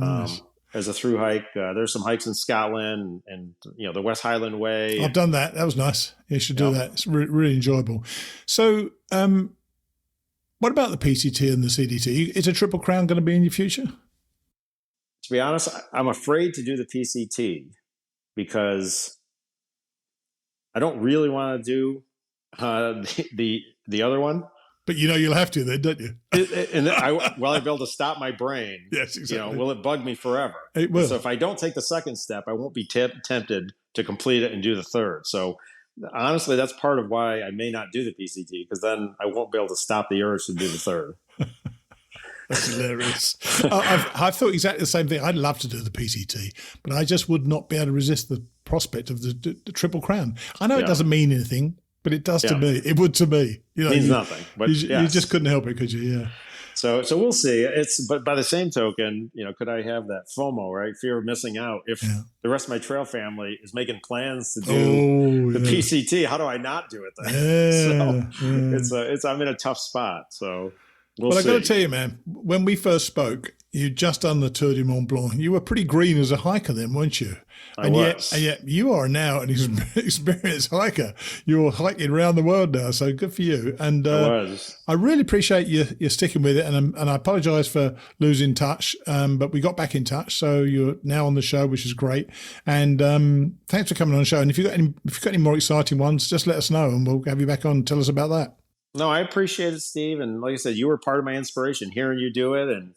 As a through hike. There's some hikes in Scotland and the West Highland Way. I've done that. That was nice. You should do that. It's really enjoyable. So what about the PCT and the CDT? Is a Triple Crown going to be in your future? To be honest, I'm afraid to do the PCT because I don't really want to do the other one. But you'll have to then, don't you? Will I be able to stop my brain? Yes, exactly. Will it bug me forever? It will. So if I don't take the second step, I won't be tempted to complete it and do the third. So honestly, that's part of why I may not do the PCT, because then I won't be able to stop the urge to do the third. That's hilarious. I've thought exactly the same thing. I'd love to do the PCT, but I just would not be able to resist the prospect of the Triple Crown. I know it doesn't mean anything, but it does to me. It would to me. It means nothing. But you just couldn't help it, could you? Yeah. So we'll see. But by the same token, could I have that FOMO, right? Fear of missing out. If the rest of my trail family is making plans to do the PCT, how do I not do it then? So I'm in a tough spot. So we'll see. I got to tell you, man, when we first spoke, you'd just done the Tour du Mont Blanc. You were pretty green as a hiker then, weren't you? And yet you are now an experienced hiker. You're hiking around the world now, so good for you. And I really appreciate you sticking with it. And I apologise for losing touch, but we got back in touch. So you're now on the show, which is great. And thanks for coming on the show. And if you've got any more exciting ones, just let us know, and we'll have you back on and tell us about that. No, I appreciate it, Steve. And like I said, you were part of my inspiration, hearing you do it. And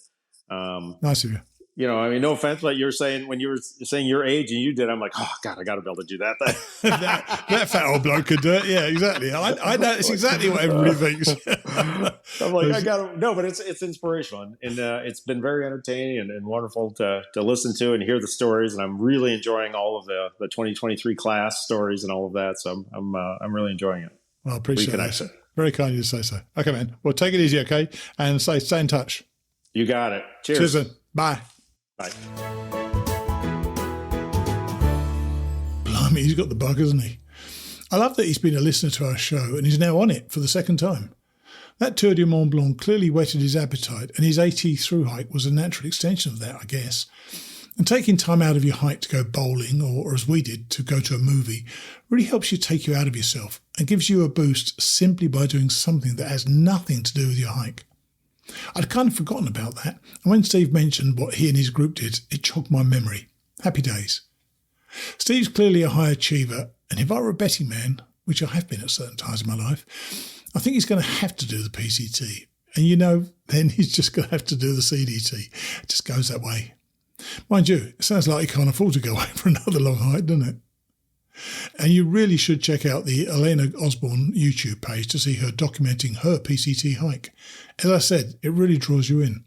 nice of you. No offense, but you're saying when you were saying your age and you did, I'm like, oh God, I got to be able to do that. that fat old bloke could do it. Yeah, exactly. I know it's exactly what everybody thinks. I'm like, I got to. No, but it's inspirational, and it's been very entertaining and wonderful to listen to and hear the stories. And I'm really enjoying all of the 2023 class stories and all of that. So I'm really enjoying it. Well, I appreciate it. Very kind of you to say so. Okay, man. Well, take it easy, okay, and stay in touch. You got it. Cheers. Cheers, then. Bye. Bye. Blimey, he's got the bug, hasn't he? I love that he's been a listener to our show and he's now on it for the second time. That Tour du Mont Blanc clearly whetted his appetite, and his AT through hike was a natural extension of that, I guess. And taking time out of your hike to go bowling, or as we did, to go to a movie, really helps you take you out of yourself and gives you a boost simply by doing something that has nothing to do with your hike. I'd kind of forgotten about that, and when Steve mentioned what he and his group did, it jogged my memory. Happy days. Steve's clearly a high achiever, and if I were a betting man, which I have been at certain times in my life, I think he's going to have to do the PCT. And then he's just going to have to do the CDT. It just goes that way. Mind you, it sounds like he can't afford to go away for another long hike, doesn't it? And you really should check out the Elena Osborne YouTube page to see her documenting her PCT hike. As I said, it really draws you in.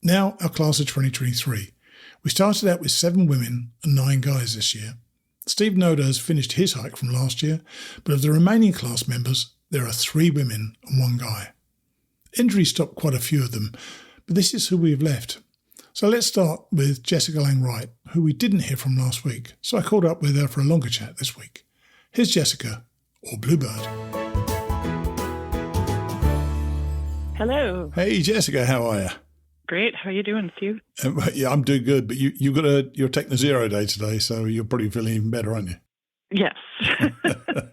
Now, our class of 2023. We started out with 7 women and 9 guys this year. Steve Noda has finished his hike from last year, but of the remaining class members, there are 3 women and 1 guy. Injuries stopped quite a few of them, but this is who we've left. So let's start with Jessica Lang Wright, who we didn't hear from last week, so I called up with her for a longer chat this week. Here's Jessica, or Bluebird. Hello. Hey Jessica, how are you? Great. How are you doing, Steve? Yeah, I'm doing good, but you've got your Techno Zero day today, so you're probably feeling even better, aren't you? Yes.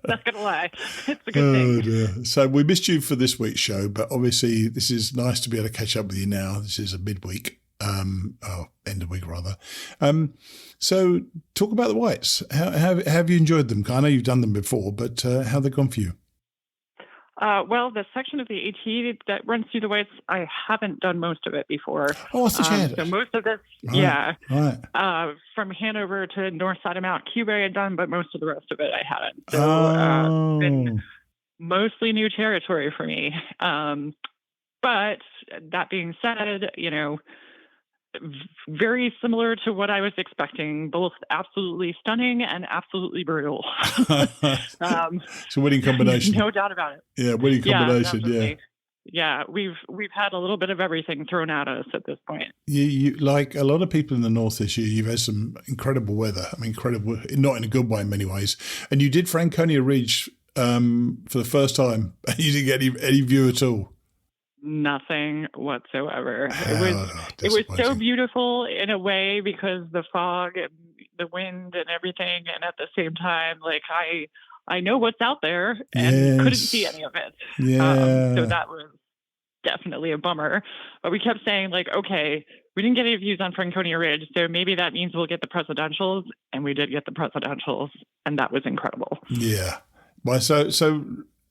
Not going to lie. It's a good thing. Dear. So we missed you for this week's show, but obviously this is nice to be able to catch up with you now. This is a midweek. End of week rather. So talk about the whites. How have you enjoyed them? I know you've done them before, but how have they gone for you? Well, the section of the AT that runs through the whites, I haven't done most of it before. Oh, what's the chance? So most of this, right. From Hanover to north side of Mount Cuba I had done, but most of the rest of it I hadn't. So it's been mostly new territory for me. But that being said, very similar to what I was expecting, both absolutely stunning and absolutely brutal. It's a winning combination. No doubt about it. Yeah, winning combination. Yeah. Yeah, we've had a little bit of everything thrown at us at this point. You like a lot of people in the north this year, you've had some incredible weather. I mean, incredible, not in a good way in many ways. And you did Franconia Ridge for the first time, and you didn't get any view at all. Nothing whatsoever. It was so beautiful in a way because the fog and the wind and everything, and at the same time, like I know what's out there and couldn't see any of it. Yeah. So that was definitely a bummer. But we kept saying, like, okay, we didn't get any views on Franconia Ridge, so maybe that means we'll get the presidentials. And we did get the presidentials, and that was incredible. Yeah. Well, so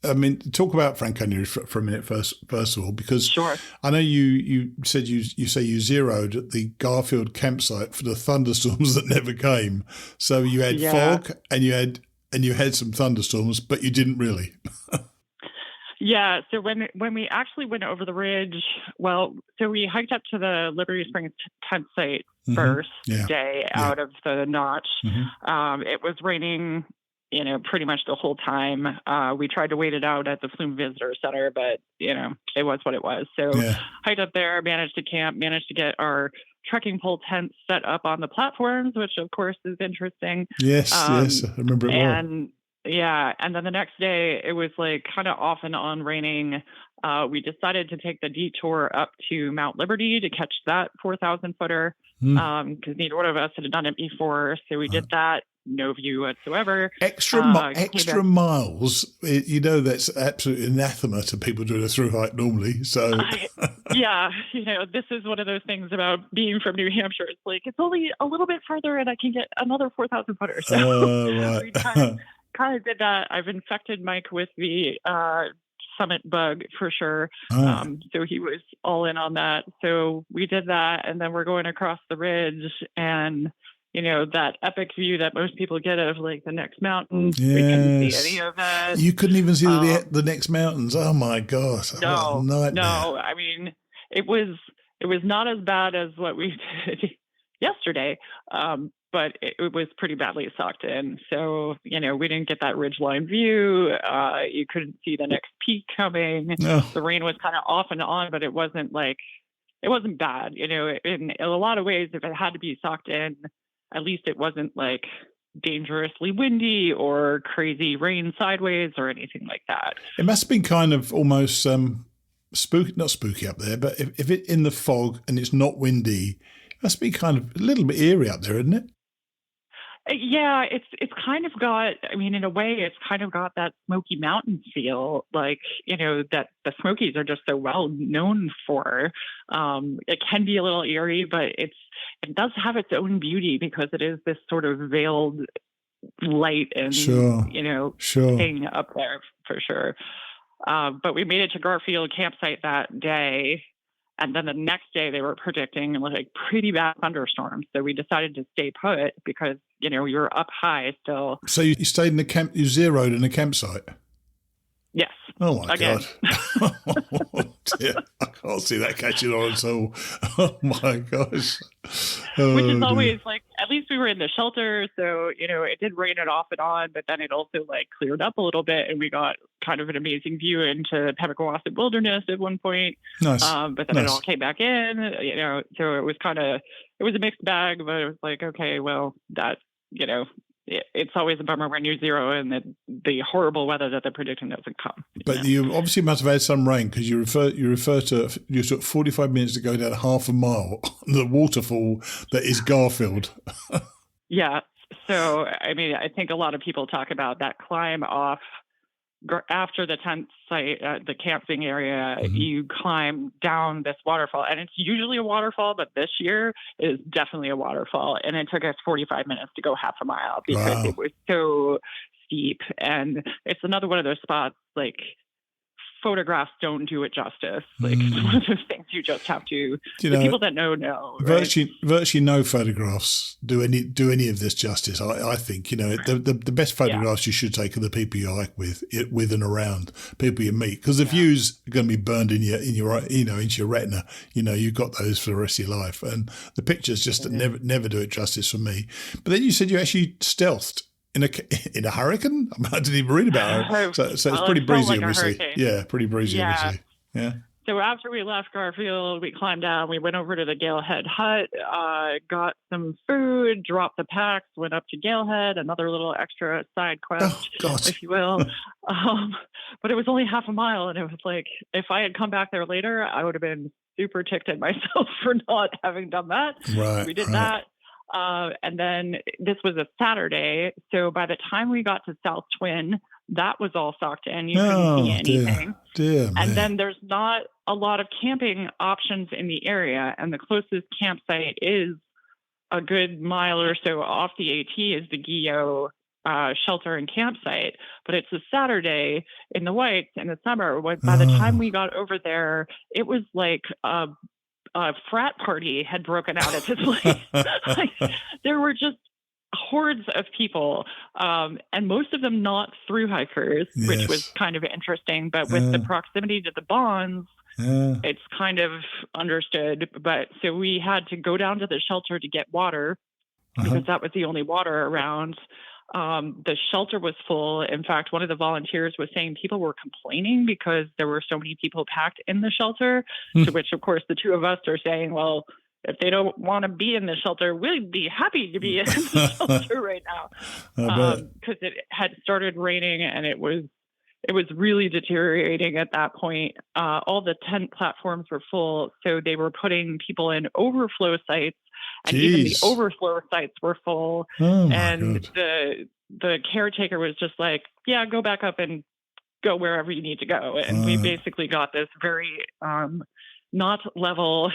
I mean, talk about Franconia Ridge for a minute first of all, because sure. I know you said you zeroed at the Garfield campsite for the thunderstorms that never came. So you had fog and you had some thunderstorms, but you didn't really. Yeah. So when we actually went over the ridge, so we hiked up to the Liberty Springs tent site first day out of the notch. Mm-hmm. It was raining, pretty much the whole time. We tried to wait it out at the Flume Visitor Center, but, it was what it was. So hiked up there, managed to camp, managed to get our trekking pole tents set up on the platforms, which of course is interesting. Yes, I remember it well. And then the next day it was like kind of off and on raining. We decided to take the detour up to Mount Liberty to catch that 4,000 footer because neither one of us had done it before. So we did that. No view whatsoever. Extra miles. That's absolute anathema to people doing a through hike normally. So this is one of those things about being from New Hampshire. It's like it's only a little bit further, and I can get another 4,000 footer. So right. we kind of did that. I've infected Mike with the summit bug for sure. So he was all in on that. So we did that, and then we're going across the ridge and. That epic view that most people get of like the next mountains. Yes. We couldn't see any of that. You couldn't even see the next mountains. Oh my gosh. No. I mean, it was not as bad as what we did yesterday. But it was pretty badly sucked in. So, we didn't get that ridgeline view. You couldn't see the next peak coming. No. The rain was kind of off and on, but it wasn't bad. In a lot of ways, if it had to be socked in, at least it wasn't like dangerously windy or crazy rain sideways or anything like that. It must have been kind of almost spooky, not spooky up there, but if it's in the fog and it's not windy, it must be kind of a little bit eerie up there, isn't it? Yeah, it's kind of got, in a way, it's kind of got that Smoky Mountains feel, like, that the Smokies are just so well known for. It can be a little eerie, but it does have its own beauty because it is this sort of veiled light and, thing up there for sure. But we made it to Garfield campsite that day. And then the next day they were predicting like pretty bad thunderstorms. So we decided to stay put because, you're up high still. So you stayed in the camp, you zeroed in a campsite? Yes. Oh my Again. God. Oh dear. I can't see that catching on at all. Oh my gosh. Which is always like, at least we were in the shelter. So, it did rain it off and on, but then it also like cleared up a little bit and we got kind of an amazing view into Pemmican Wilderness at one point. Nice. But then it all came back in, so it was it was a mixed bag, but it was like, okay, well, that, it's always a bummer when you zero and the horrible weather that they're predicting doesn't come. But you obviously must have had some rain because you refer to you took 45 minutes to go down half a mile on the waterfall that is Garfield. Yeah. So, I think a lot of people talk about that climb off after the tent site, the camping area, you climb down this waterfall, and it's usually a waterfall, but this year is definitely a waterfall. And it took us 45 minutes to go half a mile because it was so steep. And it's another one of those spots, like photographs don't do it justice. Like it's one of those things you just have to. The people that know. Right? Virtually no photographs do any of this justice. I think the best photographs you should take are the people you hike with and around, people you meet, because the views are going to be burned into your retina. You've got those for the rest of your life, and the pictures just never do it justice for me. But then you said you actually stealthed in a hurricane. I didn't even read about it. So it's pretty breezy, like obviously. Yeah, pretty breezy, obviously. Yeah. So after we left Garfield, we climbed down. We went over to the Galehead hut, got some food, dropped the packs, went up to Galehead, another little extra side quest, if you will. But it was only half a mile, and it was like, if I had come back there later, I would have been super ticked at myself for not having done that. Right. We did that. And then this was a Saturday. So by the time we got to South Twin, that was all socked in. You couldn't see anything. Dear, and then there's not a lot of camping options in the area. And the closest campsite is a good mile or so off the AT is the Guyot shelter and campsite. But it's a Saturday in the Whites in the summer. By the time we got over there, it was like a frat party had broken out at this place. There were just hordes of people, and most of them not through hikers, which was kind of interesting. But with the proximity to the bonds, it's kind of understood. But so we had to go down to the shelter to get water because that was the only water around. The shelter was full. In fact, one of the volunteers was saying people were complaining because there were so many people packed in the shelter, to which, of course, the two of us are saying, well, if they don't want to be in the shelter, we'd be happy to be in the shelter right now. Because it had started raining and it was really deteriorating at that point. All the tent platforms were full, so they were putting people in overflow sites. And even the overflow sites were full. And the caretaker was just like, yeah, go back up and go wherever you need to go. And we basically got this very not level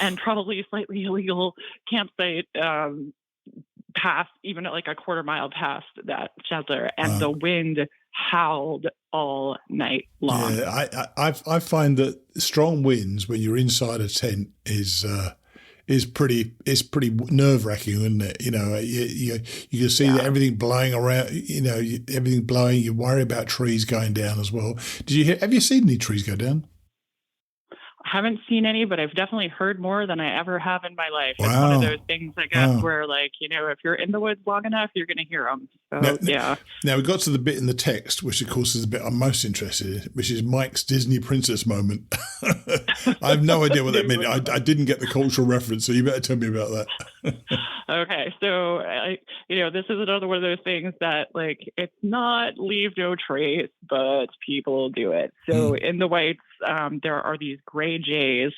and probably slightly illegal campsite past, even like a quarter mile past that shelter. And the wind howled all night long. Yeah, I find that strong winds when you're inside a tent is pretty nerve-wracking, isn't it? You can see that everything blowing around. Everything blowing. You worry about trees going down as well. Have you seen any trees go down? I haven't seen any, but I've definitely heard more than I ever have in my life. Wow. It's one of those things, I guess, where if you're in the woods long enough, you're going to hear them. So, Now we got to the bit in the text, which of course is the bit I'm most interested in, which is Mike's Disney princess moment. I have no idea what that meant. I didn't get the cultural reference, so you better tell me about that. Okay, so this is another one of those things that it's not leave no trace, but people do it. So in the Whites, there are these gray jays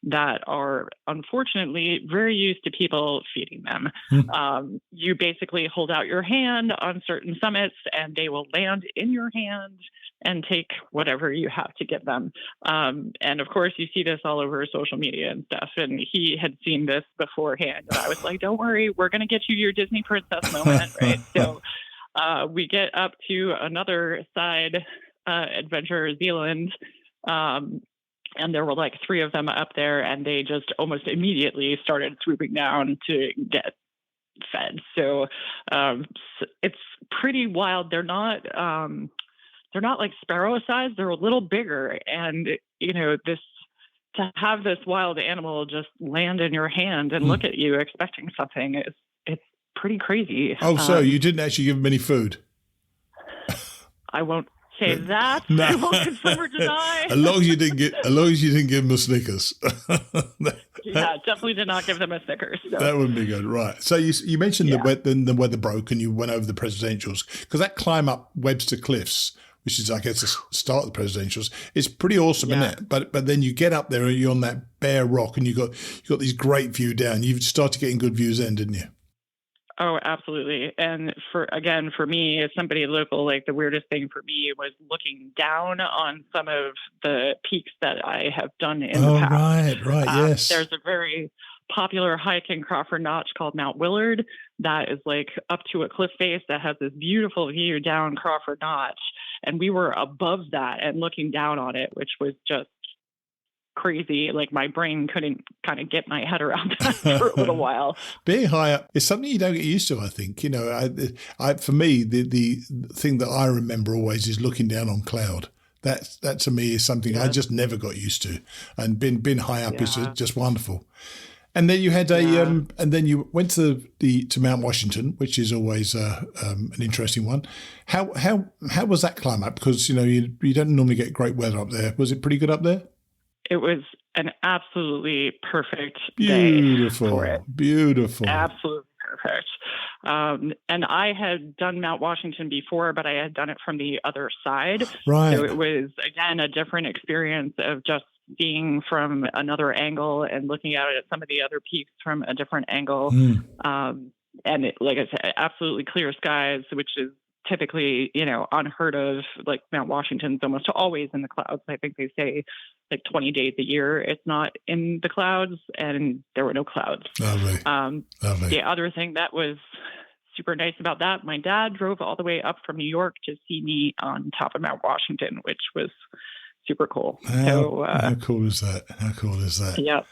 that are unfortunately very used to people feeding them. You basically hold out your hand on certain summits and they will land in your hand and take whatever you have to give them. And of course you see this all over social media and stuff. And he had seen this beforehand. And I was like, don't worry, we're going to get you your Disney princess moment. Right. So we get up to another side adventure, Zealand. And there were like three of them up there, and they just almost immediately started swooping down to get fed. So it's pretty wild. They're not like sparrow size. They're a little bigger, and to have this wild animal just land in your hand and look at you expecting something it's pretty crazy. Oh, so you didn't actually give them any food? I won't say that. No. I won't confirm or deny. As long as you didn't give them a Snickers. Yeah, definitely did not give them a Snickers. So. That wouldn't be good, right? So you mentioned the weather broke and you went over the presidentials, because that climb up Webster Cliffs, which is I guess the start of the presidentials, is pretty awesome, isn't it? But then you get up there and you're on that bare rock and you got these great view down. You started getting good views then, didn't you? Oh, absolutely. And for me, as somebody local, the weirdest thing for me was looking down on some of the peaks that I have done in the past. Right, yes. There's a very popular hike in Crawford Notch called Mount Willard that is up to a cliff face that has this beautiful view down Crawford Notch. and we were above that and looking down on it, which was just crazy. Like my brain couldn't kind of get my head around that for a little while. Being high up is something you don't get used to, I think. You know, for me, the thing that I remember always is looking down on cloud. That to me is something I just never got used to, and being high up is just wonderful. And then you had and then you went to Mount Washington, which is always an interesting one. How was that climb up? Because you don't normally get great weather up there. Was it pretty good up there? It was an absolutely perfect day for it. Beautiful. Absolutely perfect. And I had done Mount Washington before, but I had done it from the other side. Right. So it was, again, a different experience of just being from another angle and looking at some of the other peaks from a different angle. And like I said, absolutely clear skies, which is typically, unheard of. Like Mount Washington's almost always in the clouds. I think they say like 20 days a year it's not in the clouds, and there were no clouds. Lovely. The other thing that was super nice about that, my dad drove all the way up from New York to see me on top of Mount Washington, which was super cool. How cool is that? How cool is that? Yeah.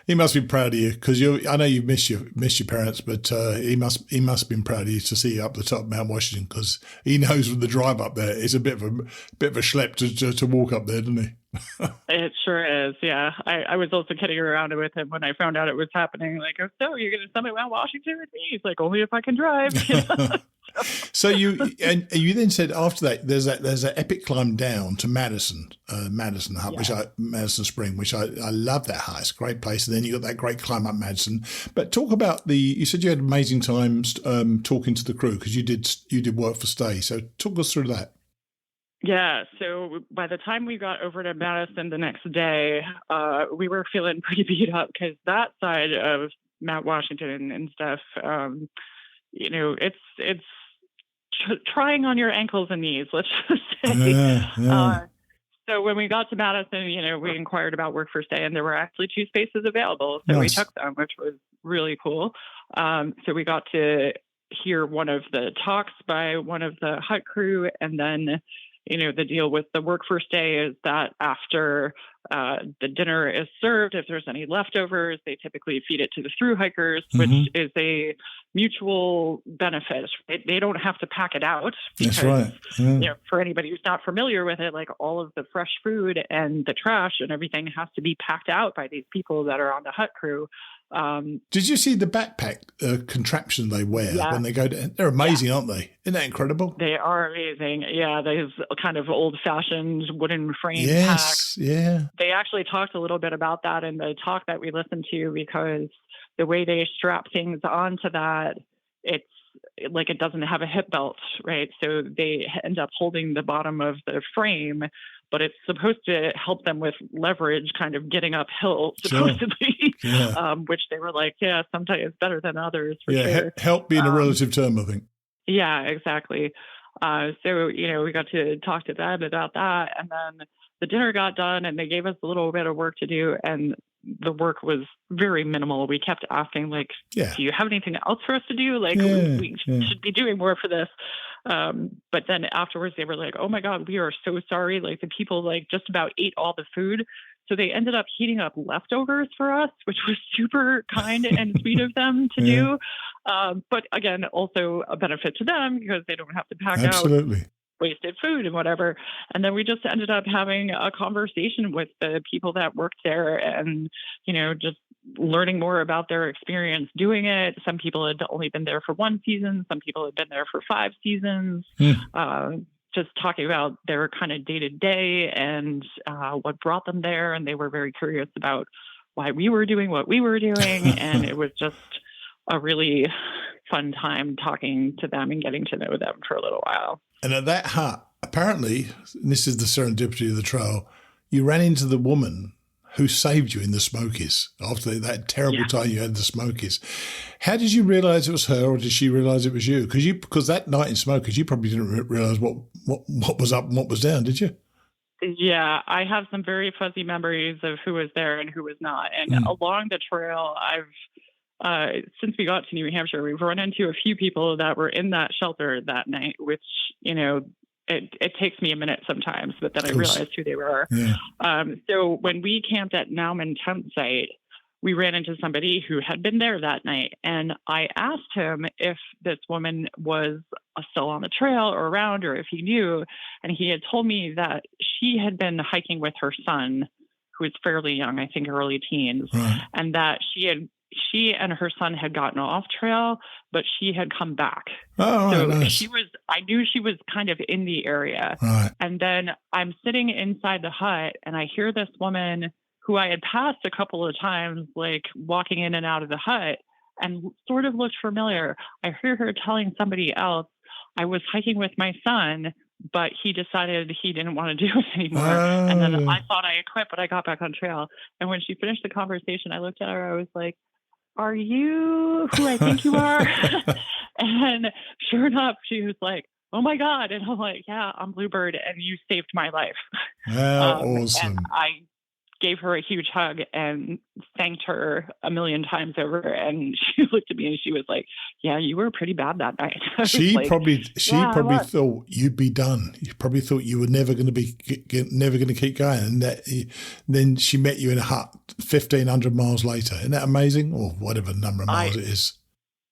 He must be proud of you, because I know you miss your parents, but he must have been proud of you to see you up the top of Mount Washington, because he knows with the drive up there it's a bit of a schlep to walk up there, doesn't he? It sure is, yeah. I was also kidding around with him when I found out it was happening. Like, oh, so you're going to summit Mount Washington with me? He's like, only if I can drive. So you then said after that there's that epic climb down to Madison Hut, Madison Spring, which I love that hike. It's a great place. And then you got that great climb up Madison. But talk about you said you had amazing times talking to the crew, because you did work for Stay. So talk us through that. Yeah, so by the time we got over to Madison the next day, we were feeling pretty beat up, because that side of Mount Washington and stuff, it's trying on your ankles and knees, let's just say. So when we got to Madison, we inquired about work for Stay, and there were actually 2 spaces available. So we took them, which was really cool. So we got to hear one of the talks by one of the hut crew, and then the deal with the work for Stay is that after the dinner is served, if there's any leftovers, they typically feed it to the thru-hikers, which is a mutual benefit. They don't have to pack it out. Because, that's right. Yeah. For anybody who's not familiar with it, like all of the fresh food and the trash and everything has to be packed out by these people that are on the hut crew. Did you see the backpack contraption they wear when they go down? They're amazing, aren't they? Isn't that incredible? They are amazing. Yeah, those kind of old-fashioned wooden frame Yes, packs. yeah. They actually talked a little bit about that in the talk that we listened to, because the way they strap things onto that, it's like it doesn't have a hip belt, right? So they end up holding the bottom of the frame, but it's supposed to help them with leverage kind of getting uphill, supposedly, which they were like, sometimes it's better than others, for sure. Help being a relative term, I think. Yeah, exactly. So, we got to talk to them about that, and then the dinner got done, and they gave us a little bit of work to do, and the work was very minimal. We kept asking, like, do you have anything else for us to do? Like, we should be doing more for this. But then afterwards they were like, oh my God, we are so sorry. Like, the people just about ate all the food. So they ended up heating up leftovers for us, which was super kind and sweet of them to do. But again, also a benefit to them, because they don't have to pack out wasted food and whatever. And then we just ended up having a conversation with the people that worked there, and, just learning more about their experience doing it. Some people had only been there for 1 season. Some people had been there for 5 seasons. Just talking about their kind of day-to-day and what brought them there. And they were very curious about why we were doing what we were doing. And it was just a really fun time talking to them and getting to know them for a little while. And at that hut, apparently, and this is the serendipity of the trail, you ran into the woman who saved you in the Smokies after that terrible time you had in the Smokies. How did you realize it was her, or did she realize it was you? Because that night in Smokies, you probably didn't realize what was up and what was down, did you? Yeah, I have some very fuzzy memories of who was there and who was not. And along the trail, since we got to New Hampshire, we've run into a few people that were in that shelter that night, which, it takes me a minute sometimes, but then I realized who they were. Yeah. So when we camped at Nauman tent site, we ran into somebody who had been there that night. And I asked him if this woman was still on the trail or around, or if he knew. And he had told me that she had been hiking with her son, who was fairly young, I think early teens, and that she and her son had gotten off trail, but she had come back. Oh, so nice. I knew she was kind of in the area. Right. And then I'm sitting inside the hut and I hear this woman who I had passed a couple of times, like walking in and out of the hut, and sort of looked familiar. I hear her telling somebody else, I was hiking with my son, but he decided he didn't want to do it anymore. And then I thought I had quit, but I got back on trail. And when she finished the conversation, I looked at her, I was like, are you who I think you are? And sure enough, she was like, oh my God. And I'm like, yeah, I'm Bluebird and you saved my life. Awesome. And I gave her a huge hug and thanked her a million times over. And she looked at me and she was like, yeah, you were pretty bad that night. She probably thought you'd be done. You probably thought you were never going to keep going. And then she met you in a hut 1,500 miles later. Isn't that amazing? Or whatever number of miles it is.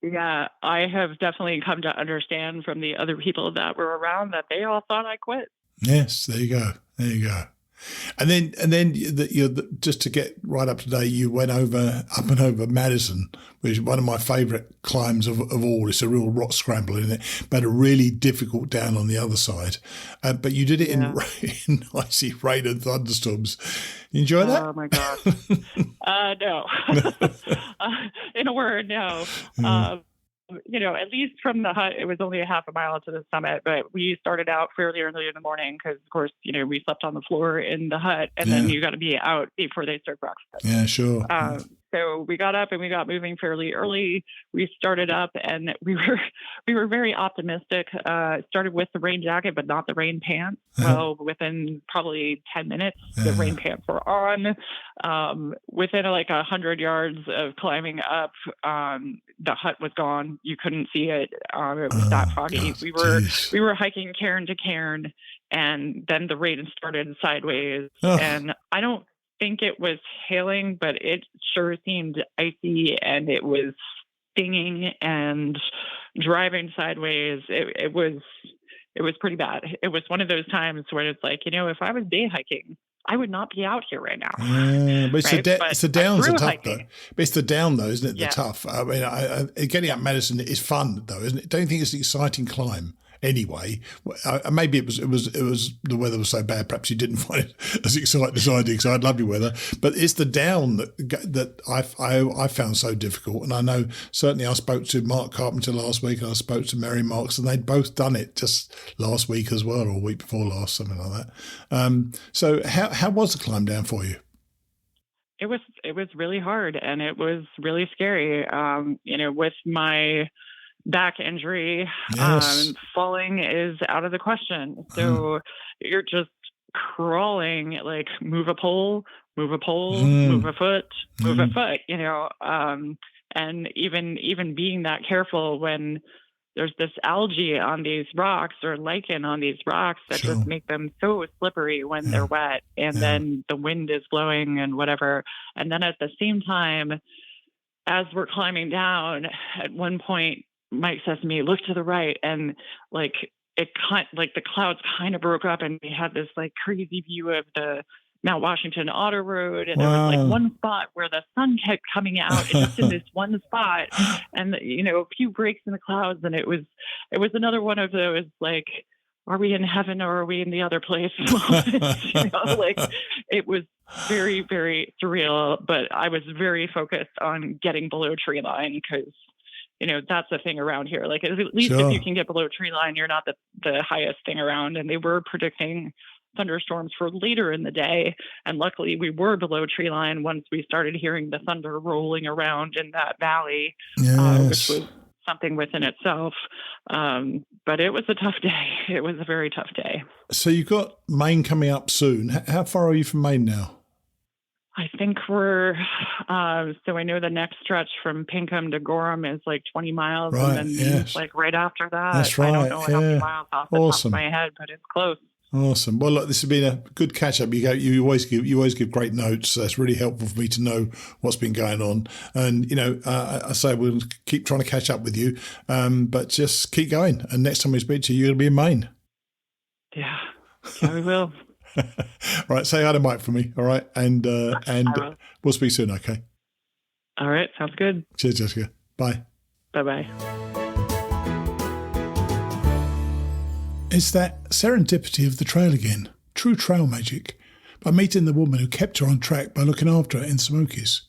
Yeah, I have definitely come to understand from the other people that were around that they all thought I quit. Yes, there you go. And then just to get right up to date, you went up and over Madison, which is one of my favourite climbs of all. It's a real rock scramble, isn't it? But a really difficult down on the other side. But you did it in icy rain and thunderstorms. You enjoy that? Oh my God. No. In a word, no. At least from the hut, it was only a half a mile to the summit, but we started out fairly early in the morning because, of course, we slept on the floor in the hut, and then you got to be out before they serve breakfast. Yeah, sure. So we got up and we got moving fairly early. We started up and we were very optimistic. Started with the rain jacket, but not the rain pants. Well, within probably 10 minutes, the rain pants were on. Within like 100 yards of climbing up, the hut was gone. You couldn't see it. It was that foggy. God, we were hiking cairn to cairn, and then the rain started sideways. And I don't think it was hailing, but it sure seemed icy and it was stinging and driving sideways. It was pretty bad. It was one of those times where it's like, if I was day hiking, I would not be out here right now. But it's the downs are tough hiking. though. But it's the down though, isn't it? Yeah. The tough. I mean, getting up Madison is fun though, isn't it? Don't you think it's an exciting climb? Anyway, maybe it was the weather was so bad. Perhaps you didn't find it as exciting as I did because I had lovely weather. But it's the down that I found so difficult. And I know certainly I spoke to Mark Carpenter last week, and I spoke to Mary Marks, and they'd both done it just last week as well, or a week before last, something like that. So how was the climb down for you? It was really hard and it was really scary. With my back injury, falling is out of the question. So you're just crawling, like move a pole, move a foot, move a foot, and even being that careful when there's this algae on these rocks or lichen on these rocks that just make them so slippery when they're wet, and then the wind is blowing and whatever. And then at the same time, as we're climbing down, at one point, Mike says to me, look to the right. And the clouds kind of broke up and we had this like crazy view of the Mount Washington Auto Road. And there was like one spot where the sun kept coming out and just in this one spot, and, a few breaks in the clouds. And it was another one of those, like, are we in heaven or are we in the other place? It was very, very surreal, but I was very focused on getting below tree line because, that's the thing around here. Like, at least if you can get below tree line, you're not the highest thing around. And they were predicting thunderstorms for later in the day. And luckily we were below tree line once we started hearing the thunder rolling around in that valley, which was something within itself. But it was a tough day. It was a very tough day. So you've got Maine coming up soon. How far are you from Maine now? I think we're, so I know the next stretch from Pinkham to Gorham is like 20 miles. Right, And then yes. like right after that. That's right, I don't know how many yeah. miles off the top of my head, but it's close. Awesome. Well, look, this has been a good catch up. You always give great notes. So it's really helpful for me to know what's been going on. And I say we'll keep trying to catch up with you, but just keep going. And next time we speak to you, you're going to be in Maine. Yeah, we will. Right, say hi to Mike for me. All right, and we'll speak soon. Okay. All right, sounds good. Cheers, Jessica. Bye. Bye. It's that serendipity of the trail again, true trail magic, by meeting the woman who kept her on track by looking after her in Smokies.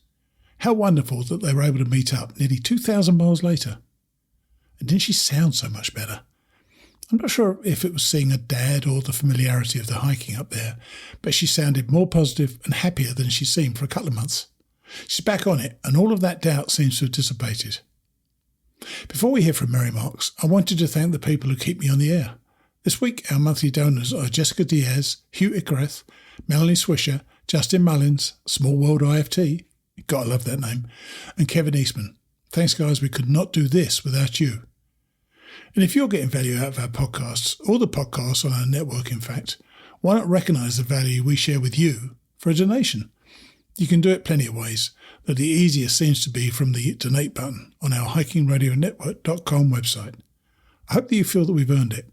How wonderful that they were able to meet up nearly 2,000 miles later. And didn't she sound so much better? I'm not sure if it was seeing her dad or the familiarity of the hiking up there, but she sounded more positive and happier than she seemed for a couple of months. She's back on it, and all of that doubt seems to have dissipated. Before we hear from Mary Marks, I wanted to thank the people who keep me on the air. This week, our monthly donors are Jessica Diaz, Hugh Ickareth, Melanie Swisher, Justin Mullins, Small World IFT, gotta love that name, and Kevin Eastman. Thanks, guys. We could not do this without you. And if you're getting value out of our podcasts, or the podcasts on our network, in fact, why not recognise the value we share with you for a donation? You can do it plenty of ways, though the easiest seems to be from the donate button on our hikingradionetwork.com website. I hope that you feel that we've earned it.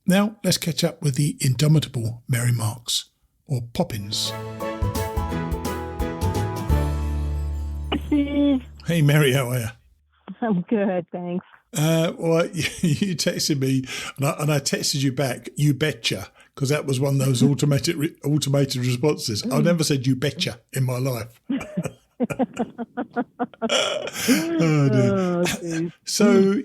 Now, let's catch up with the indomitable Mary Marks, or Poppins. Hey, Mary, how are you? I'm good, thanks. Well, you texted me, and I texted you back, you betcha, because that was one of those automated responses. I've never said you betcha in my life. Oh, dear. So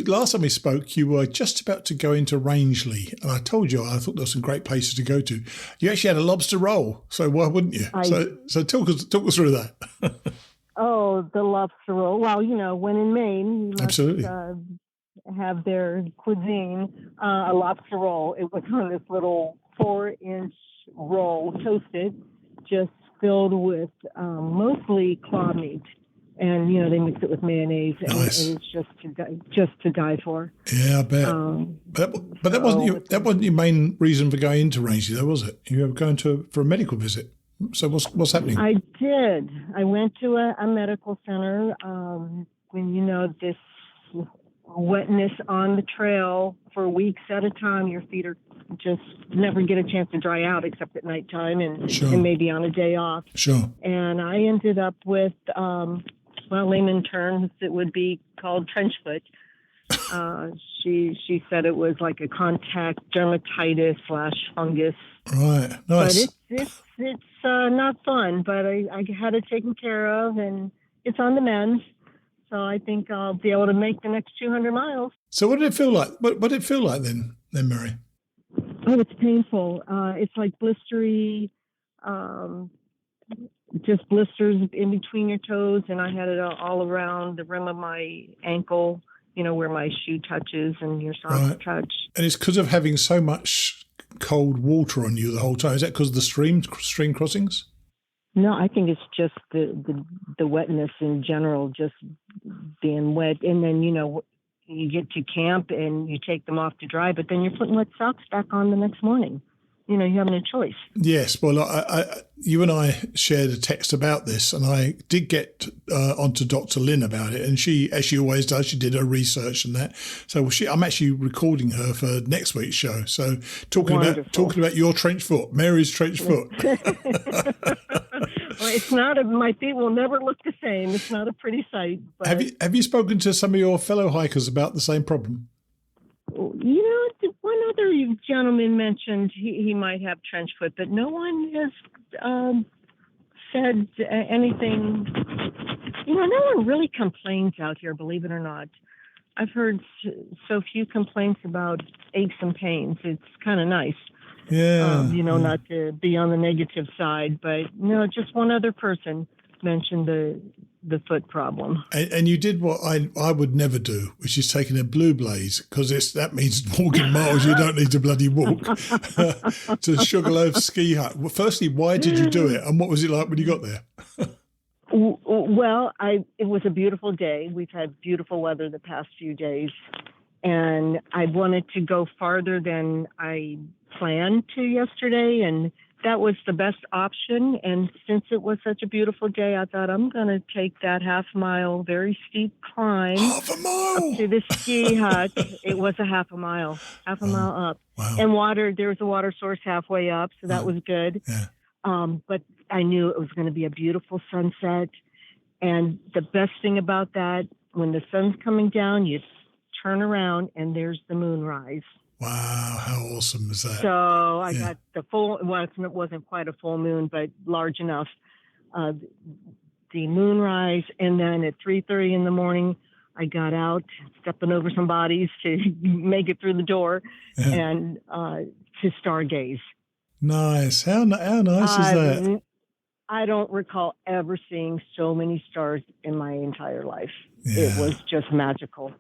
last time we spoke, you were just about to go into Rangeley, and I told you I thought there were some great places to go to. You actually had a lobster roll, so why wouldn't you? So talk us through that. Oh, the lobster roll. Well, when in Maine, you must, absolutely, have their cuisine. A lobster roll. It was on this little 4-inch roll, toasted, just filled with mostly claw meat, and they mix it with mayonnaise, nice. And it's just to die for. Yeah, I bet. But that wasn't your main reason for going into Rangeley, though, was it? You were going for a medical visit. So what's happening? I did. I went to a medical center. When this wetness on the trail for weeks at a time, your feet are just never get a chance to dry out except at nighttime and, sure. and maybe on a day off. Sure. And I ended up with, layman terms, it would be called trench foot. She said it was like a contact dermatitis / fungus. Right. Nice. But it's not fun, but I had it taken care of, and it's on the mend. So I think I'll be able to make the next 200 miles. So what did it feel like? What did it feel like then, Mary? Oh, it's painful. It's like blistery, just blisters in between your toes, and I had it all around the rim of my ankle, where my shoe touches and your socks touch. And it's because of having so much cold water on you the whole time. Is that because of the stream crossings? No, I think it's just the wetness in general, just being wet. And then, you get to camp and you take them off to dry, but then you're putting wet socks back on the next morning. You have no choice. Yes. Well, you and I shared a text about this, and I did get onto Dr. Lynn about it, and she, as she always does, she did her research and that. So I'm actually recording her for next week's show. So talking about your trench foot, Mary's trench foot. Well, it's not my feet will never look the same. It's not a pretty sight. But have you spoken to some of your fellow hikers about the same problem? One other gentleman mentioned he might have trench foot, but no one has said anything. No one really complains out here, believe it or not. I've heard so few complaints about aches and pains. It's kind of nice. Yeah. Not to be on the negative side, but no, just one other person mentioned the the foot problem. And you did what I would never do, which is taking a blue blaze, because that means walking miles you don't need to bloody walk, to Sugarloaf Ski Hut. Well, firstly, why did you do it, and what was it like when you got there? Well, it was a beautiful day. We've had beautiful weather the past few days, and I wanted to go farther than I planned to yesterday, and that was the best option. And since it was such a beautiful day, I thought I'm going to take that half-mile, very steep climb Half a mile up to the ski hut. It was a half a mile up. Wow. And there was a water source halfway up, so that was good. Yeah. But I knew it was going to be a beautiful sunset. And the best thing about that, when the sun's coming down, you turn around and there's the moonrise. Wow, how awesome is that? So I got the full, well, it wasn't quite a full moon, but large enough. The moonrise, and then at 3:30 in the morning, I got out, stepping over some bodies to make it through the door, and to stargaze. Nice. How nice is that? I don't recall ever seeing so many stars in my entire life. Yeah. It was just magical.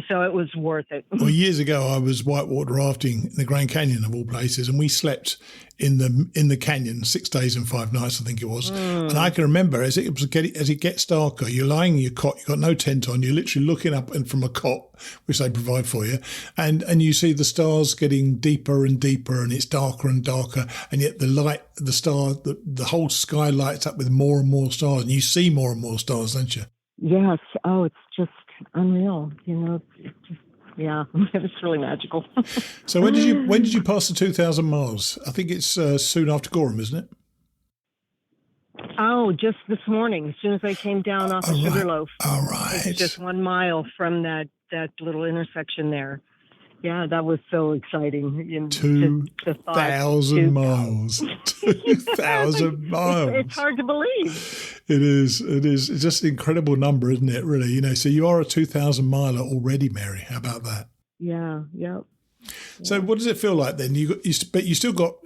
So it was worth it. Well, years ago, I was whitewater rafting in the Grand Canyon of all places, and we slept in the canyon 6 days and 5 nights, I think it was. And I can remember as it gets darker, you're lying in your cot, you've got no tent on, you're literally looking up and from a cot, which they provide for you, and you see the stars getting deeper and deeper, and it's darker and darker, and yet the whole sky lights up with more and more stars, and you see more and more stars, don't you? Yes. Oh, it's just unreal. It's just, yeah, it was really magical. So when did you pass the 2,000 miles? I think it's soon after Gorham, isn't it? Oh, just this morning, as soon as I came down off of Sugarloaf. All right. It's just 1 mile from that little intersection there. Yeah, that was so exciting. 2,000 miles. 2,000 miles. It's hard to believe. It is. It's just an incredible number, isn't it, really? So you are a 2,000 miler already, Mary. How about that? Yeah, yeah. So what does it feel like then? But you still got,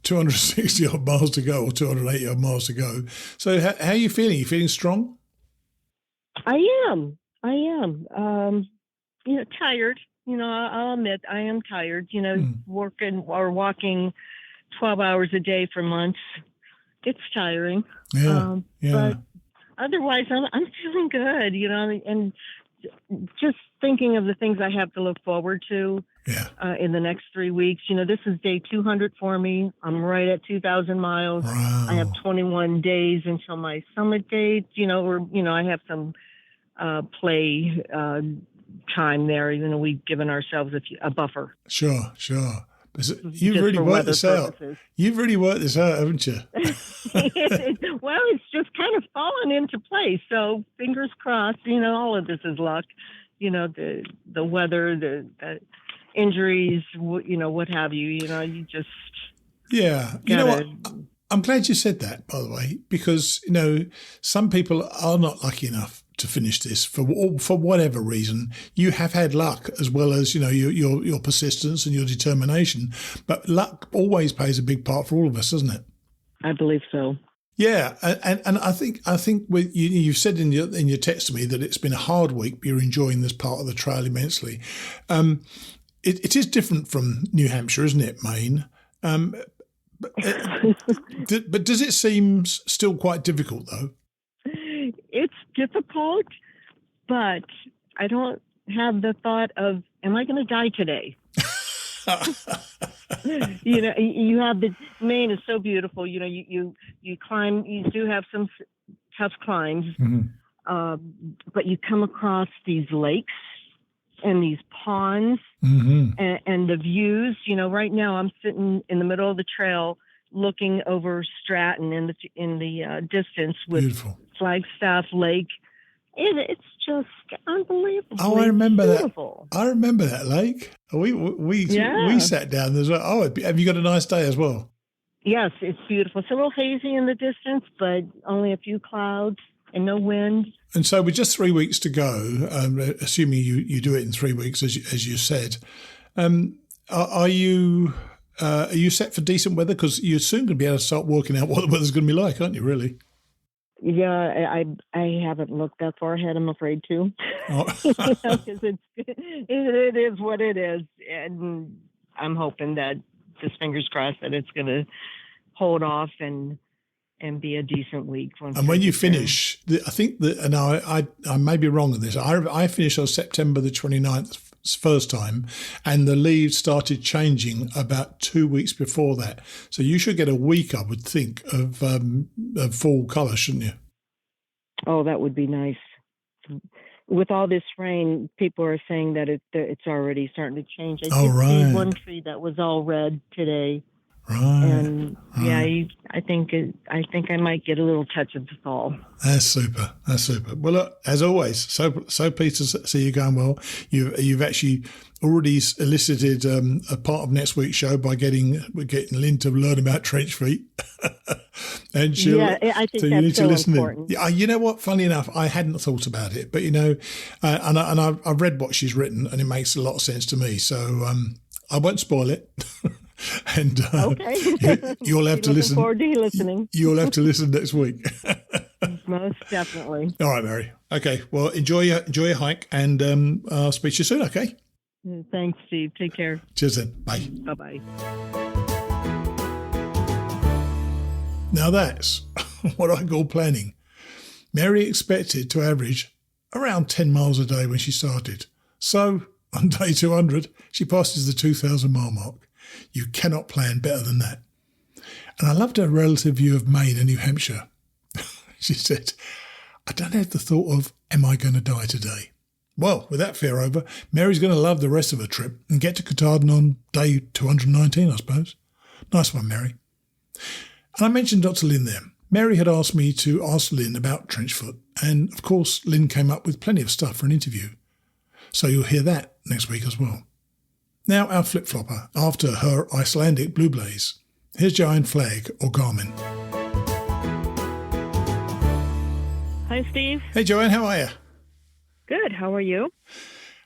260 odd miles to go, or 280 odd miles to go. So how are you feeling? You feeling strong? I am. Tired. I'll admit I am tired. Working or walking 12 hours a day for months, it's tiring. Yeah. But otherwise, I'm feeling good. And just thinking of the things I have to look forward to. Yeah. In the next 3 weeks. This is day 200 for me. I'm right at 2,000 miles. Wow. I have 21 days until my summit date. I have some play time there. We've given ourselves a buffer. Sure. You've really worked this out. You've really worked this out, haven't you? Well, it's just kind of fallen into place. So fingers crossed. All of this is luck. The weather, the injuries, what have you. You just yeah. You know what? I'm glad you said that, by the way, because some people are not lucky enough to finish this for whatever reason. You have had luck as well as your persistence and your determination, but luck always plays a big part for all of us, doesn't it? I believe so. Yeah, and I think with you've said in your text to me that it's been a hard week, but you're enjoying this part of the trail immensely. It is different from New Hampshire, isn't it, Maine? But does it seem still quite difficult, though? It's difficult, but I don't have the thought of, am I going to die today? You have Maine is so beautiful. You climb, you do have some tough climbs, but you come across these lakes and these ponds and the views. Right now I'm sitting in the middle of the trail looking over Stratton in the distance with beautiful. Flagstaff Lake. It's just unbelievable. Oh, I remember beautiful. That. I remember that lake. We sat down there as well. Oh, have you got a nice day as well? Yes, it's beautiful. It's a little hazy in the distance, but only a few clouds and no wind. And so with just 3 weeks to go, assuming you do it in 3 weeks, as you said, are you set for decent weather? Because you're soon going to be able to start working out what the weather's going to be like, aren't you, really? Yeah, I haven't looked that far ahead. I'm afraid to, Oh. because it is what it is, and I'm hoping that, just fingers crossed, that it's going to hold off and be a decent week. And when you finish, I think that, and I may be wrong on this, I finished on September the 29th first time, and the leaves started changing about 2 weeks before that. So you should get a week, I would think, of fall colour, shouldn't you? Oh, that would be nice. With all this rain, people are saying that it's already starting to change. I did see one tree that was all red today. Right. And yeah, I think I might get a little touch of the fall. That's super. That's super. Well, look, as always, so pleased to see you going well. You've actually already elicited a part of next week's show by getting Lynn to learn about trench feet. And I think that's so important. Yeah, you know what? Funny enough, I hadn't thought about it, but and I've read what she's written, and it makes a lot of sense to me. So I won't spoil it. And okay. You'll have to listen. Forward to listening. You'll have to listen next week. Most definitely. All right, Mary. Okay. Well, enjoy your hike, and I'll speak to you soon. Okay. Thanks, Steve. Take care. Cheers then. Bye. Bye-bye. Now that's what I call planning. Mary expected to average around 10 miles a day when she started. So on day 200, she passes the 2,000 mile mark. You cannot plan better than that. And I loved her relative view of Maine and New Hampshire. She said, I don't have the thought of, am I going to die today? Well, with that fear over, Mary's going to love the rest of her trip and get to Katahdin on day 219, I suppose. Nice one, Mary. And I mentioned Dr. Lynn there. Mary had asked me to ask Lynn about trenchfoot, and of course Lynn came up with plenty of stuff for an interview. So you'll hear that next week as well. Now our flip-flopper after her Icelandic blue blaze. Here's Joanne Flagg or Garmin. Hi, Steve. Hey, Joanne, how are you? Good. How are you?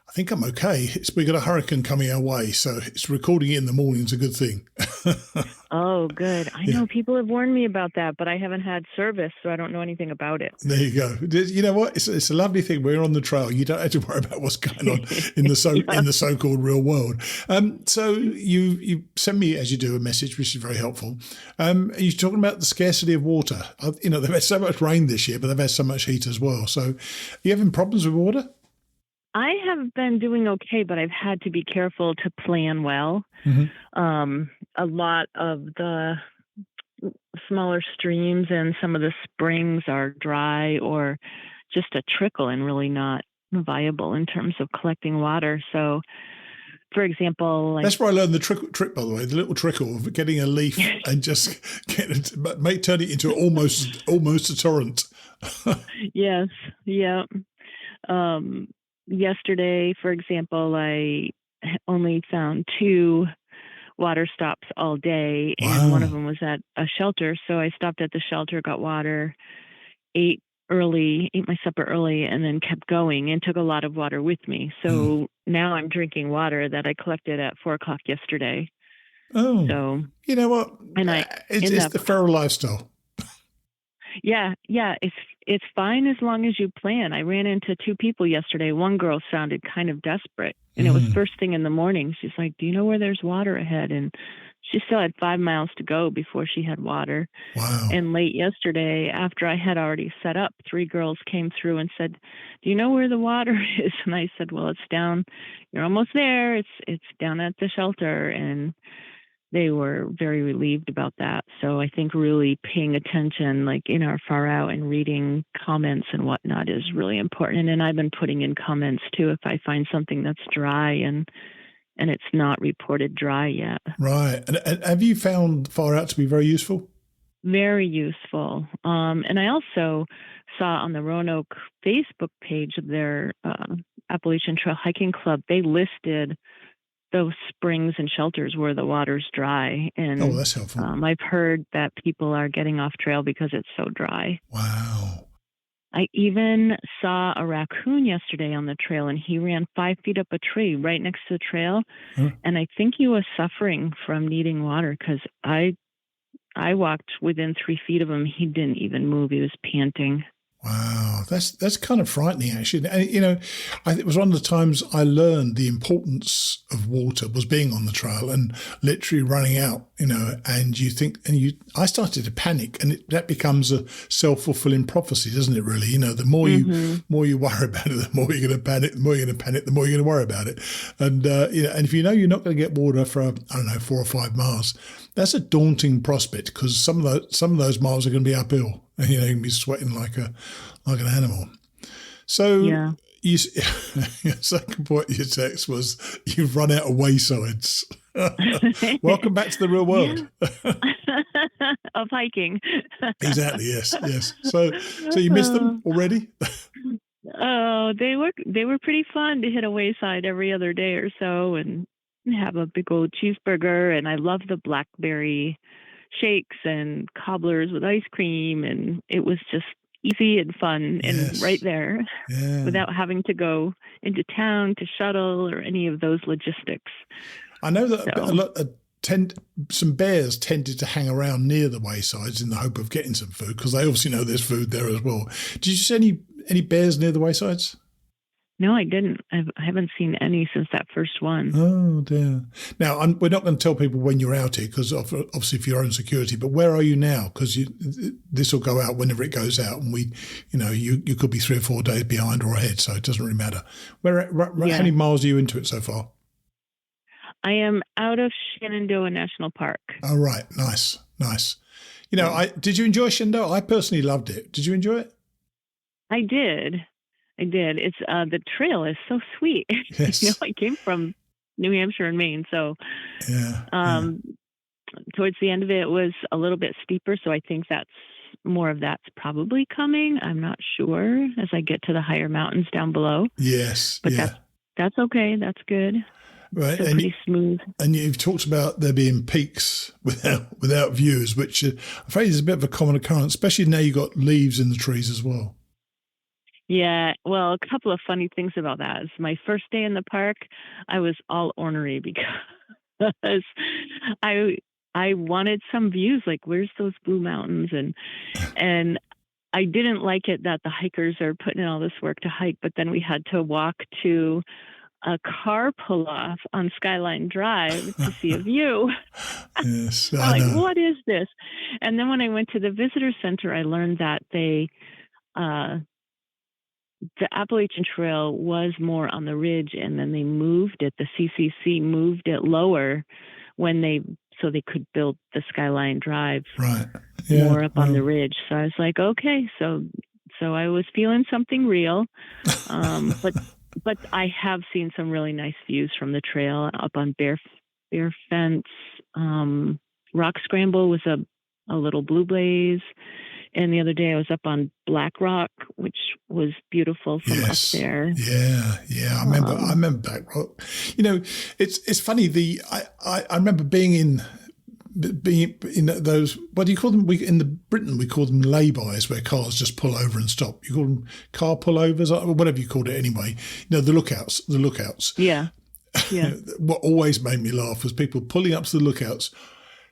I think I'm okay. We got a hurricane coming our way, so it's recording it in the morning is a good thing. Oh, good. I know people have warned me about that, but I haven't had service, so I don't know anything about it. There you go. You know what? It's a lovely thing. We're on the trail. You don't have to worry about what's going on in the so-called real world. So you send me, as you do, a message, which is very helpful. You're talking about the scarcity of water. They've had so much rain this year, but they've had so much heat as well. So are you having problems with water? I have been doing okay, but I've had to be careful to plan well. Mm-hmm. A lot of the smaller streams and some of the springs are dry or just a trickle and really not viable in terms of collecting water. So, for example, that's where I learned the trick, by the way, the little trickle of getting a leaf and just turn it into almost a torrent. Yes. Yeah. Yesterday, for example, I only found 2 water stops all day, and one of them was at a shelter. So I stopped at the shelter, got water, ate my supper early, and then kept going and took a lot of water with me. So now I'm drinking water that I collected at 4:00 yesterday. Oh, so you know what? And it's the feral lifestyle. Yeah, it's fine as long as you plan. I ran into 2 people yesterday. One girl sounded kind of desperate, and it was first thing in the morning. She's like, do you know where there's water ahead? And she still had 5 miles to go before she had water. Wow. And late yesterday, after I had already set up, 3 girls came through and said, do you know where the water is? And I said, well, it's down. You're almost there. It's down at the shelter. And they were very relieved about that. So I think really paying attention, like in our far out and reading comments and whatnot is really important. And I've been putting in comments too if I find something that's dry and it's not reported dry yet. Right. And have you found far out to be very useful? Very useful. And I also saw on the Roanoke Facebook page of their Appalachian Trail Hiking Club, they listed those springs and shelters where the water's dry. And that's helpful. I've heard that people are getting off trail because it's so dry. Wow. I even saw a raccoon yesterday on the trail, and he ran 5 feet up a tree right next to the trail. And I think he was suffering from needing water because I I walked within 3 feet of him. He didn't even move. He was panting. Wow, that's kind of frightening, actually. And, it was one of the times I learned the importance of water was being on the trail and literally running out, and I started to panic, and that becomes a self-fulfilling prophecy, doesn't it, really? The more you worry about it, the more you're going to panic, the more you're going to panic, the more you're going to worry about it. And, and if you're not going to get water for, 4 or 5 miles, that's a daunting prospect, because some of those miles are going to be uphill. And, you can be sweating like an animal. So your second point in your text was you've run out of waysides. Welcome back to the real world. Of hiking. Exactly. Yes. So you missed them already? Oh, they were pretty fun to hit a wayside every other day or so and have a big old cheeseburger. And I love the blackberry shakes and cobblers with ice cream, and it was just easy and fun and right there without having to go into town to shuttle or any of those logistics. I know that some bears tended to hang around near the waysides in the hope of getting some food, because they obviously know there's food there as well. Did you see any bears near the waysides? No, I didn't. I haven't seen any since that first one. Oh, dear. Now, we're not going to tell people when you're out here, because obviously for your own security, but where are you now? Because this will go out whenever it goes out, and you could be 3 or 4 days behind or ahead, so it doesn't really matter. How many miles are you into it so far? I am out of Shenandoah National Park. Oh, right. Nice. Did you enjoy Shenandoah? I personally loved it. Did you enjoy it? I did. It's the trail is so sweet. Yes. I came from New Hampshire and Maine, so towards the end of it was a little bit steeper. So I think more of that's probably coming. I'm not sure as I get to the higher mountains down below. Yes, but that's okay. That's good. Right, so pretty smooth. And you've talked about there being peaks without views, which I'm afraid is a bit of a common occurrence, especially now you've got leaves in the trees as well. Yeah, well, a couple of funny things about that is my first day in the park, I was all ornery because I wanted some views, like where's those blue mountains, and I didn't like it that the hikers are putting in all this work to hike, but then we had to walk to a car pull-off on Skyline Drive to see a view. Yes, I'm like, what is this? And then when I went to the visitor center, I learned that the Appalachian Trail was more on the ridge, and then they moved it. The CCC moved it lower so they could build the Skyline Drive more up on the ridge. So I was like, okay, so I was feeling something real, but I have seen some really nice views from the trail up on Bear Fence. Rock Scramble was a little blue blaze. And the other day I was up on Black Rock, which was beautiful from up there. Yeah. I remember Black Rock. It's funny. I remember being in those, what do you call them? In Britain, we call them lay-bys, where cars just pull over and stop. You call them car pullovers, or whatever you called it anyway. The lookouts. Yeah. What always made me laugh was people pulling up to the lookouts,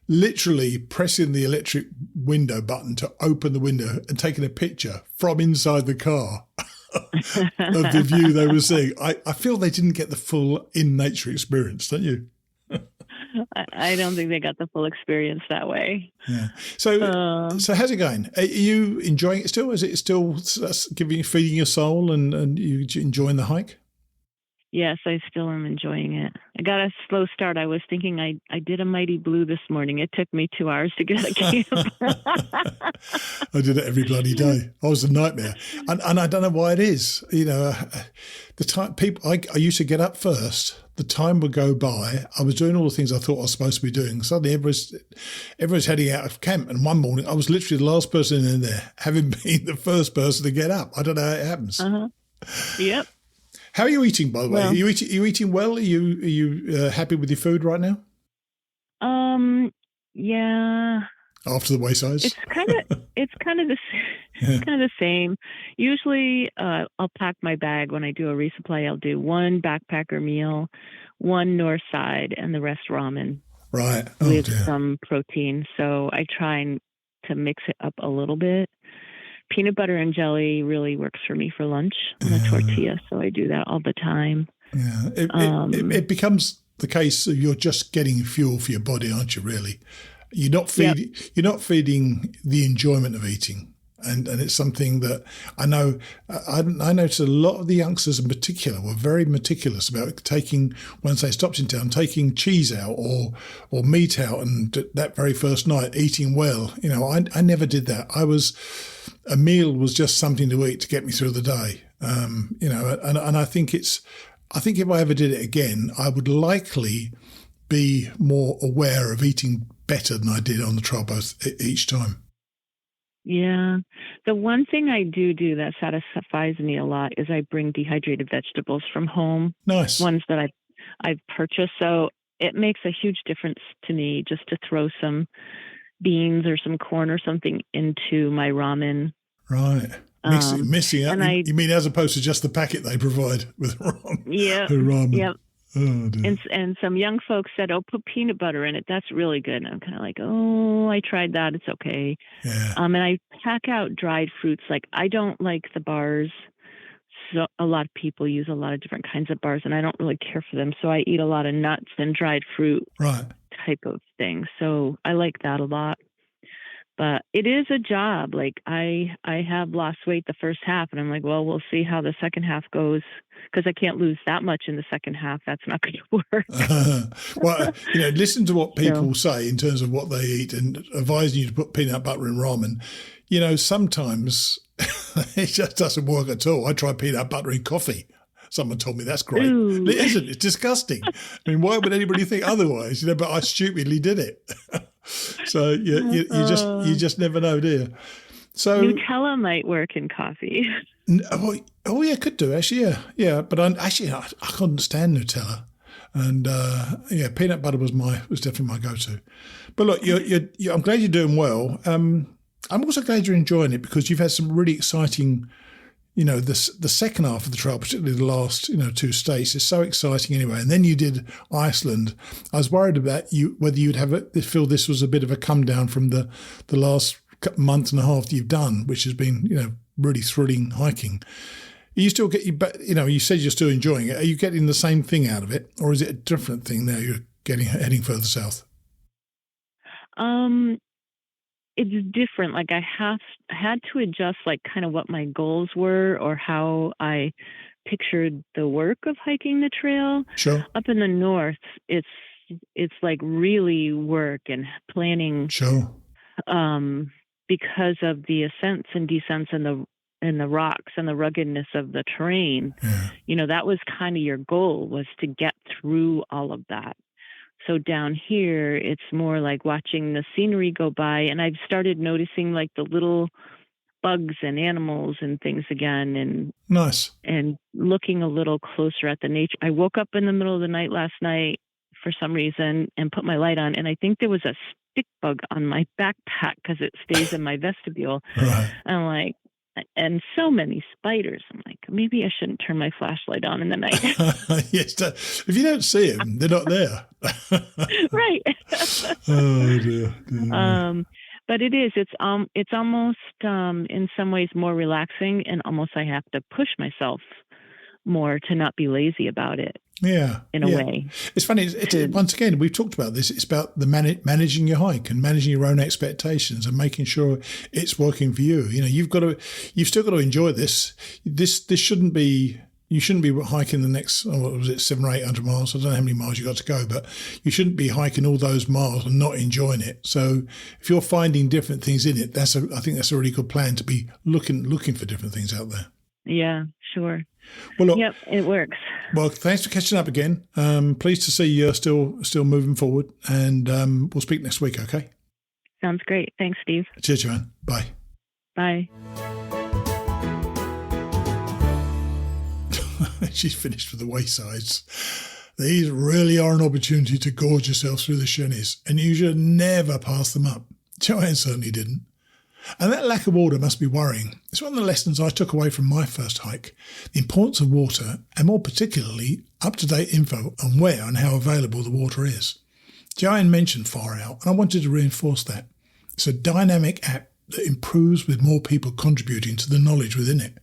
literally pressing the electric window button to open the window and taking a picture from inside the car of the view they were seeing. I feel they didn't get the full in-nature experience, don't you? I don't think they got the full experience that way. Yeah. So how's it going? Are you enjoying it still? Is it still feeding your soul and you enjoying the hike? Yes, I still am enjoying it. I got a slow start. I was thinking I did a Mighty Blue this morning. It took me 2 hours to get out of camp. I did it every bloody day. I was a nightmare. And I don't know why it is. The time I used to get up first. The time would go by. I was doing all the things I thought I was supposed to be doing. Suddenly everyone's heading out of camp. And one morning I was literally the last person in there, having been the first person to get up. I don't know how it happens. Uh-huh. Yep. How are you eating, by the way? Are you eating well? Are you happy with your food right now? Yeah. After the waysides? It's kind of the same. Usually, I'll pack my bag when I do a resupply. I'll do one backpacker meal, one north side, and the rest ramen. Right. with some protein. So I try to mix it up a little bit. Peanut butter and jelly really works for me for lunch on a tortilla, so I do that all the time. Yeah, it becomes the case of you're just getting fuel for your body, aren't you? Really, you're not feeding the enjoyment of eating. And it's something that I know, I noticed a lot of the youngsters in particular were very meticulous about taking, once they stopped in town, taking cheese out or meat out, and that very first night eating well. You know, I never did that. A meal was just something to eat to get me through the day. You know, and I think if I ever did it again, I would likely be more aware of eating better than I did on the trail both each time. Yeah. The one thing I do that satisfies me a lot is I bring dehydrated vegetables from home. Nice. Ones that I've purchased. So it makes a huge difference to me just to throw some beans or some corn or something into my ramen. Right. Mixing up. You mean as opposed to just the packet they provide with ramen? Yeah. Ramen. Yep. Oh, dear. And some young folks said, "Oh, put peanut butter in it. That's really good." And I'm kind of like, "Oh, I tried that. It's okay." Yeah. And I pack out dried fruits. Like I don't like the bars. So a lot of people use a lot of different kinds of bars, and I don't really care for them. So I eat a lot of nuts and dried fruit type of thing. So I like that a lot. But it is a job. Like I have lost weight the first half, and I'm like, well, we'll see how the second half goes, because I can't lose that much in the second half. That's not going to work. Well, you know, listen to what people say in terms of what they eat, and advising you to put peanut butter in ramen. You know, sometimes it just doesn't work at all. I tried peanut butter in coffee. Someone told me that's great. Ooh. It isn't. It's disgusting. I mean, why would anybody think otherwise? You know, but I stupidly did it. So you just never know, do you? So Nutella might work in coffee. Oh yeah, could do actually. Yeah. But I couldn't stand Nutella, and peanut butter was definitely my go-to. But look, I'm glad you're doing well. I'm also glad you're enjoying it, because you've had some really exciting. You know, the second half of the trail, particularly the last, 2 states, is so exciting anyway. And then you did Iceland. I was worried about whether you'd feel this was a bit of a come down from the last month and a half that you've done, which has been, really thrilling hiking. You still you said you're still enjoying it. Are you getting the same thing out of it, or is it a different thing now you're heading further south? It's different. Like I had to adjust like kind of what my goals were, or how I pictured the work of hiking the trail. Sure. Up in the north, it's like really work and planning. Sure. Because of the ascents and descents and the rocks and the ruggedness of the terrain. Yeah. That was kind of your goal, was to get through all of that. So down here, it's more like watching the scenery go by. And I've started noticing like the little bugs and animals and things again. And nice. And looking a little closer at the nature. I woke up in the middle of the night last night for some reason and put my light on. And I think there was a stick bug on my backpack, because it stays in my vestibule. Right. And I'm like, and so many spiders. I'm like, maybe I shouldn't turn my flashlight on in the night. Yes, if you don't see them, they're not there. Right. Oh dear. But it's almost in some ways more relaxing, and almost I have to push myself more to not be lazy about it. Yeah, in a way. It's funny. Once again, we've talked about this. It's about the managing your hike and managing your own expectations and making sure it's working for you. You've still got to enjoy this. This shouldn't be. You shouldn't be hiking the next, 700 or 800 miles. I don't know how many miles you got to go, but you shouldn't be hiking all those miles and not enjoying it. So if you're finding different things in it, I think that's a really good plan, to be looking for different things out there. Yeah, sure. Well, look, yep, it works. Well, thanks for catching up again. Pleased to see you're still moving forward, and we'll speak next week, okay? Sounds great. Thanks, Steve. Cheers, Joanne. Bye. Bye. She's finished with the waysides. These really are an opportunity to gorge yourself through the shinies, and you should never pass them up. Joanne certainly didn't. And that lack of water must be worrying. It's one of the lessons I took away from my first hike: the importance of water, and more particularly, up-to-date info on where and how available the water is. Joanne mentioned Far Out, and I wanted to reinforce that. It's a dynamic app that improves with more people contributing to the knowledge within it.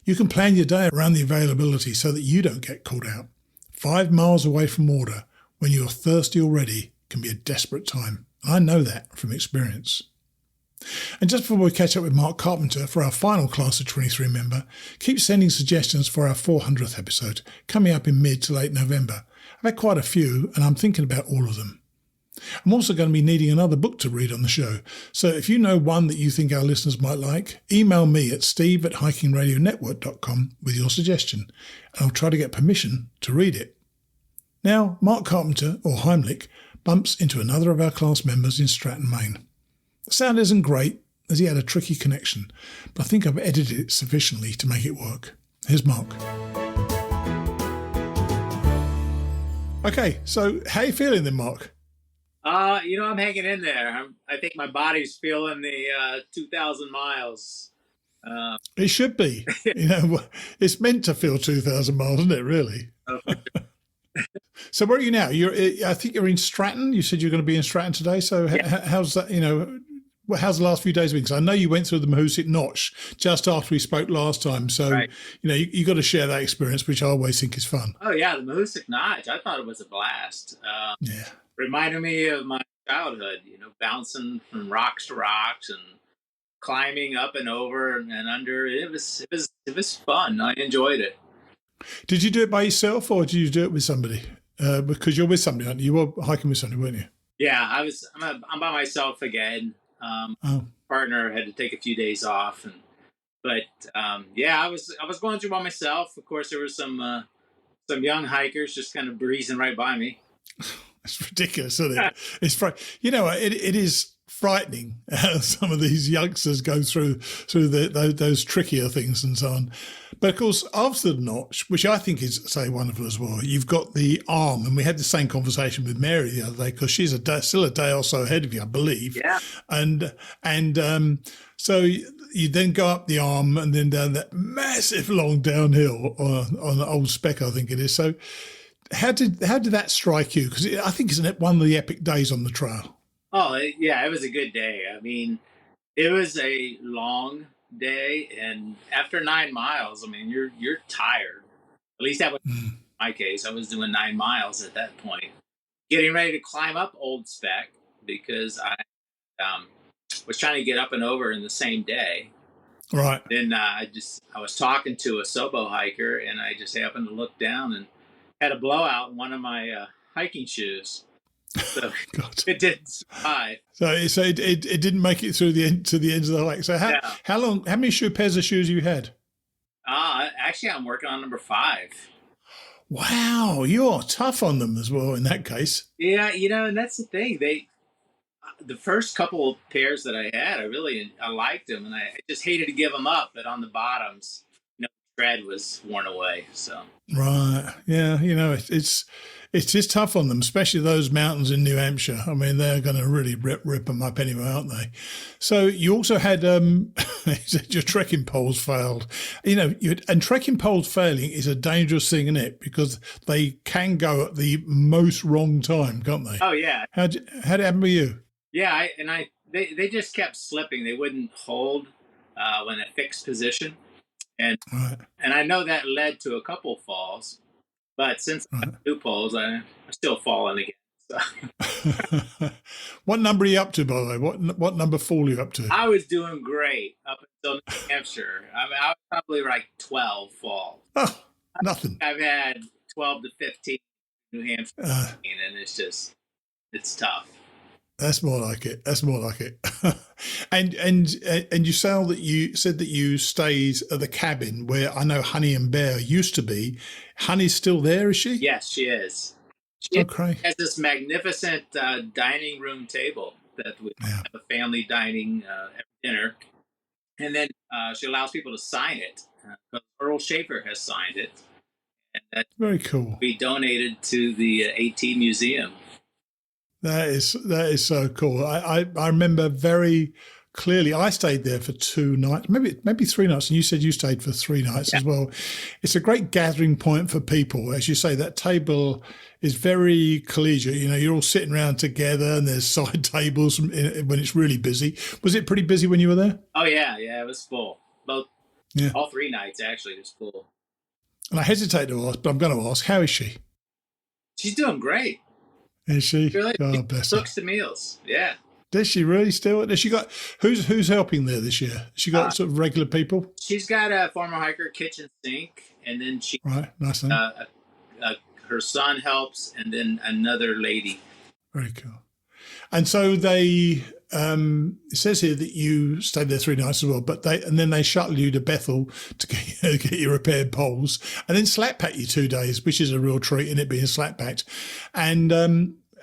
You can plan your day around the availability so that you don't get caught out. 5 miles away from water when you're thirsty already can be a desperate time. I know that from experience. And just before we catch up with Mark Carpenter for our final Class of 23 member, keep sending suggestions for our 400th episode, coming up in mid to late November. I've had quite a few, and I'm thinking about all of them. I'm also going to be needing another book to read on the show, so if you know one that you think our listeners might like, email me at steve@hikingradionetwork.com with your suggestion, and I'll try to get permission to read it. Now, Mark Carpenter, or Heimlich, bumps into another of our class members in Stratton, Maine. The sound isn't great, as he had a tricky connection, but I think I've edited it sufficiently to make it work. Here's Mark. Okay, so how are you feeling then, Mark? I'm hanging in there. I think my body's feeling the 2,000 miles. It should be. It's meant to feel 2,000 miles, isn't it, really? So where are you now? I think you're in Stratton. You said you're going to be in Stratton today. So how's that, how's the last few days been? Because I know you went through the Mahoosuc Notch just after we spoke last time. So, right. You got to share that experience, which I always think is fun. Oh, yeah, the Mahoosuc Notch. I thought it was a blast. Yeah. Reminded me of my childhood, bouncing from rocks to rocks and climbing up and over and under. It was fun. I enjoyed it. Did you do it by yourself or did you do it with somebody? Because you're with somebody, aren't you? You were hiking with somebody, weren't you? Yeah, I'm by myself again. Partner had to take a few days off, I was going through by myself. Of course, there were some young hikers just kind of breezing right by me. It's ridiculous, isn't it? It's it is frightening how some of these youngsters go through those trickier things and so on. But of course, after the Notch, which I think is, say, wonderful as well, you've got the Arm, and we had the same conversation with Mary the other day because she's still a day or so ahead of you, I believe. Yeah. And so you then go up the Arm and then down that massive long downhill on the Old Spec, I think it is. So how did that strike you? Because I think it's one of the epic days on the trail. Oh, yeah, it was a good day. I mean, it was a long day, and after 9 miles, I mean, you're tired. At least that was my case. I was doing 9 miles at that point. Getting ready to climb up Old Spec because I was trying to get up and over in the same day. Right. Then I was talking to a Sobo hiker, and I just happened to look down and had a blowout in one of my hiking shoes. So it didn't survive. So it didn't make it through the end to the end of the hike. So how many pairs of shoes you had? Actually, I'm working on number 5. Wow, you're tough on them as well in that case. Yeah, and that's the thing. The first couple of pairs that I had, I liked them, and I just hated to give them up. But on the bottoms, the tread was worn away. So right, yeah, it's just tough on them, especially those mountains in New Hampshire. I mean, they're going to really rip them up anyway, aren't they? So you also had your trekking poles failed. And trekking poles failing is a dangerous thing, isn't it? Because they can go at the most wrong time, can't they? Oh yeah. How'd it happen with you? Yeah, they just kept slipping. They wouldn't hold when a fixed position, and I know that led to a couple falls. But since I have 2 poles, I'm still falling again. So. What number are you up to, by the way? What number fall are you up to? I was doing great up until New Hampshire. I mean, I was probably like 12 falls. Oh, nothing. I've had 12 to 15 New Hampshire, and it's tough. That's more like it. And you said that you stayed at the cabin where I know Honey and Bear used to be. Honey's still there, is she? Yes, she is. She has this magnificent dining room table that we have a family dining every dinner, and then she allows people to sign it. Earl Schaefer has signed it, and that's very cool. We donated to the AT Museum. That is so cool. I remember very clearly, I stayed there for 2 nights, maybe 3 nights, and you said you stayed for 3 nights as well. It's a great gathering point for people. As you say, that table is very collegiate. You know, you're all sitting around together, and there's side tables when it's really busy. Was it pretty busy when you were there? Oh, yeah, it was full. All 3 nights, actually, it was full. And I hesitate to ask, but I'm going to ask, how is she? She's doing great. Is she? Really, oh, bless her. Cooks the meals, yeah. Does she really still? Does she got who's helping there this year? She got sort of regular people. She's got a former hiker kitchen sink, and then she nice thing. Her son helps, and then another lady. Very cool. And so they it says here that you stayed there 3 nights as well, but then they shuttle you to Bethel to get your repaired poles, and then slack pack you 2 days, which is a real treat in it being slack packed, and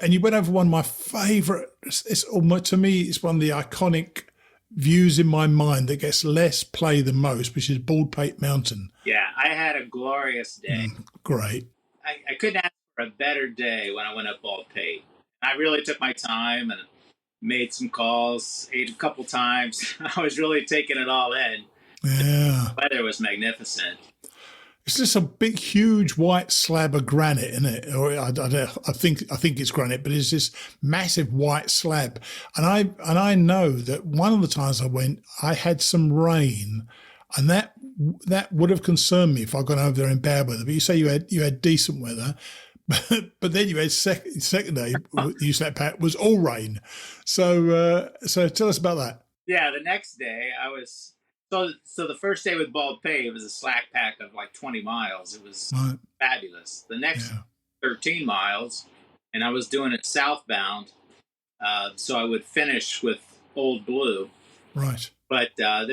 you went over one of my favourite. It's almost, to me, it's one of the iconic views in my mind that gets less play than most, which is Baldpate Mountain. Yeah, I had a glorious day. Great. I couldn't ask for a better day when I went up Baldpate. I really took my time and made some calls, ate a couple times. I was really taking it all in. Yeah. The weather was magnificent. It's just a big, huge white slab of granite, isn't it? Or I think it's granite, but it's this massive white slab. And I know that one of the times I went, I had some rain, and that would have concerned me if I'd gone over there in bad weather. But you say you had decent weather, but then you had second day you slept pat was all rain. So tell us about that. Yeah, the next day I was. So the first day with Baldpate, it was a slack pack of like 20 miles. It was fabulous. The next 13 miles, and I was doing it southbound, so I would finish with Old Blue. Right. But I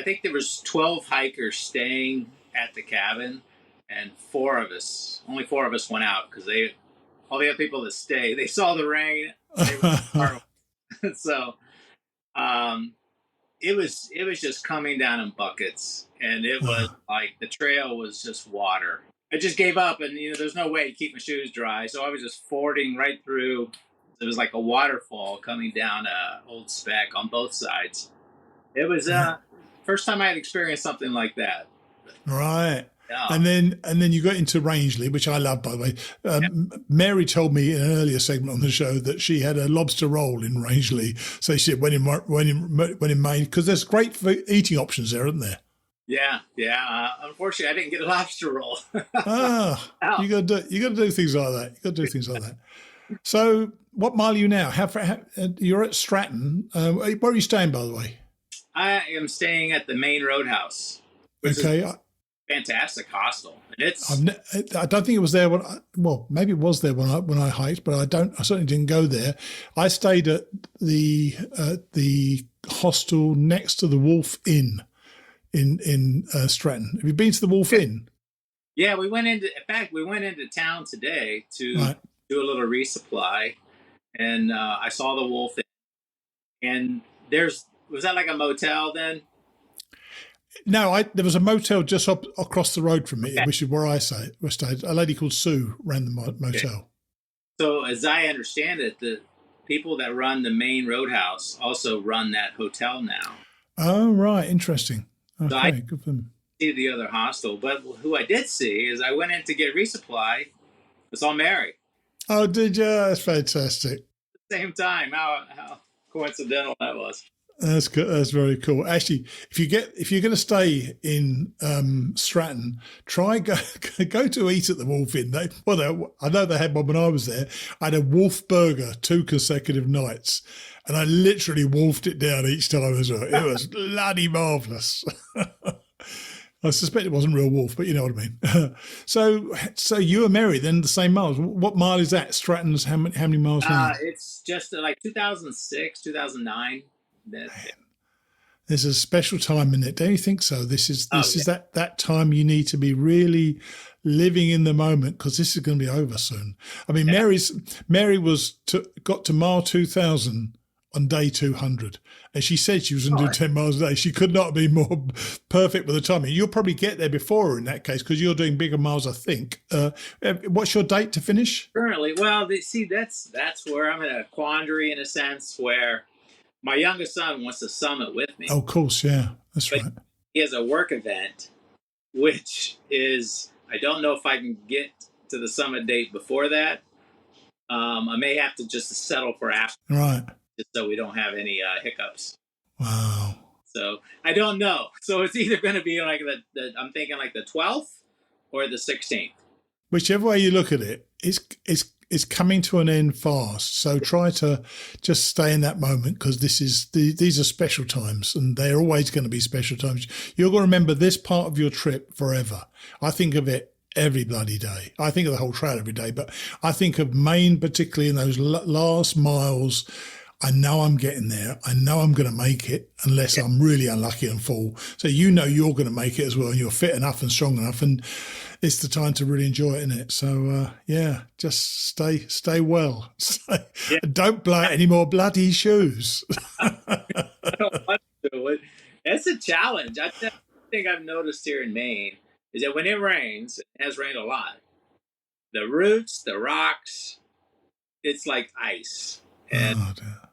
think there was 12 hikers staying at the cabin, and only four of us went out because all the other people that stayed, they saw the rain. So, it was just coming down in buckets, and it was like the trail was just water. I just gave up, and there's no way to keep my shoes dry, so I was just fording right through. It was like a waterfall coming down Old Spec on both sides. It was first time I had experienced something like that. Right. Yeah. And then you got into Rangeley, which I love, by the way. Mary told me in an earlier segment on the show that she had a lobster roll in Rangeley. So she said when in Maine, because there's great eating options there, isn't there? Yeah. Unfortunately, I didn't get a lobster roll. You got to do things like that. So, what mile are you now? You're at Stratton. Where are you staying, by the way? I am staying at the Maine Roadhouse. Okay. Fantastic hostel. I don't think it was there maybe it was there when I hiked, but I certainly didn't go there. I stayed at the hostel next to the Wolf Inn in Stratton. Have you been to the Wolf Inn? Yeah, we went into town today to do a little resupply, and I saw the Wolf Inn. And was that like a motel then? No, there was a motel just across the road from me, which is where I stayed. A lady called Sue ran the motel. Okay. So as I understand it, the people that run the Maine Roadhouse also run that hotel now. Oh, right. Interesting. Okay, so I good for them. See the other hostel, but who I did see is I went in to get resupply. I saw Mary. Oh, did you? That's fantastic. At the same time, how coincidental that was. That's good. That's very cool. Actually, if you're going to stay in Stratton, try go to eat at the Wolf Inn. I know they had one when I was there. I had a wolf burger 2 consecutive nights, and I literally wolfed it down each time as well. It was bloody marvelous. I suspect it wasn't real wolf, but you know what I mean. So you were married then the same miles. What mile is that? Stratton's how many miles now? It's just like 2006, 2009. There's a special time in it, don't you think so? This is that time you need to be really living in the moment, because this is going to be over soon. I mean, Mary got to mile 2000 on day 200, and she said she was going to do 10 miles a day. She could not be more perfect with the timing. You'll probably get there before her in that case, because you're doing bigger miles, I think. What's your date to finish? Currently, well, that's where I'm in a quandary in a sense, where my youngest son wants to summit with me. Oh, of course, yeah, that's but right. He has a work event, which is, I don't know if I can get to the summit date before that. I may have to just settle for after, Right. just so we don't have any hiccups. Wow. So I don't know. So it's either going to be like I'm thinking like the 12th or the 16th. Whichever way you look at it, it's coming to an end fast. So try to just stay in that moment, because these are special times, and they're always going to be special times. You're going to remember this part of your trip forever. I think of it every bloody day. I think of the whole trail every day, but I think of Maine, particularly in those last miles. I know I'm getting there. I know I'm going to make it, unless I'm really unlucky and fall. So you're going to make it as well, and you're fit enough and strong enough, and it's the time to really enjoy it, isn't it? So just stay well. Don't blow out any more bloody shoes. I don't want to. That's a challenge. I think I've noticed here in Maine is that when it rains, it has rained a lot. The roots, the rocks, it's like ice. And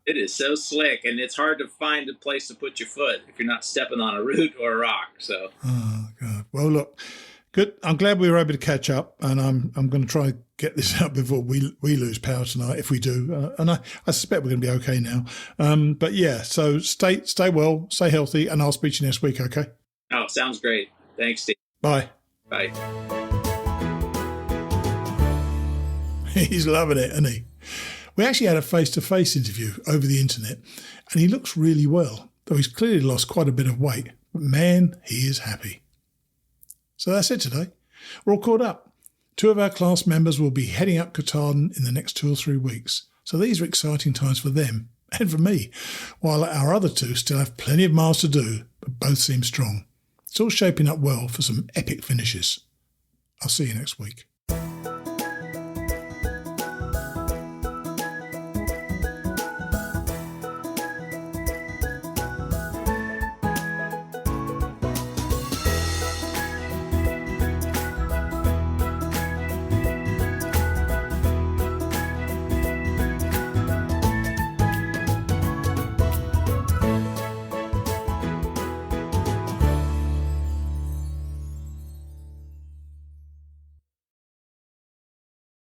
it is so slick, and it's hard to find a place to put your foot if you're not stepping on a root or a rock. So, oh God. Well, look, good. I'm glad we were able to catch up, and I'm going to try and get this out before we lose power tonight, if we do. And I suspect we're going to be okay now. But yeah, so stay well, stay healthy, and I'll speak to you next week. Okay. Oh, sounds great. Thanks, Steve. Bye. Bye. He's loving it, isn't he? We actually had a face-to-face interview over the internet, and he looks really well, though he's clearly lost quite a bit of weight. But man, he is happy. So that's it today. We're all caught up. 2 of our class members will be heading up Katahdin in the next 2 or 3 weeks. So these are exciting times for them and for me, while our other 2 still have plenty of miles to do, but both seem strong. It's all shaping up well for some epic finishes. I'll see you next week.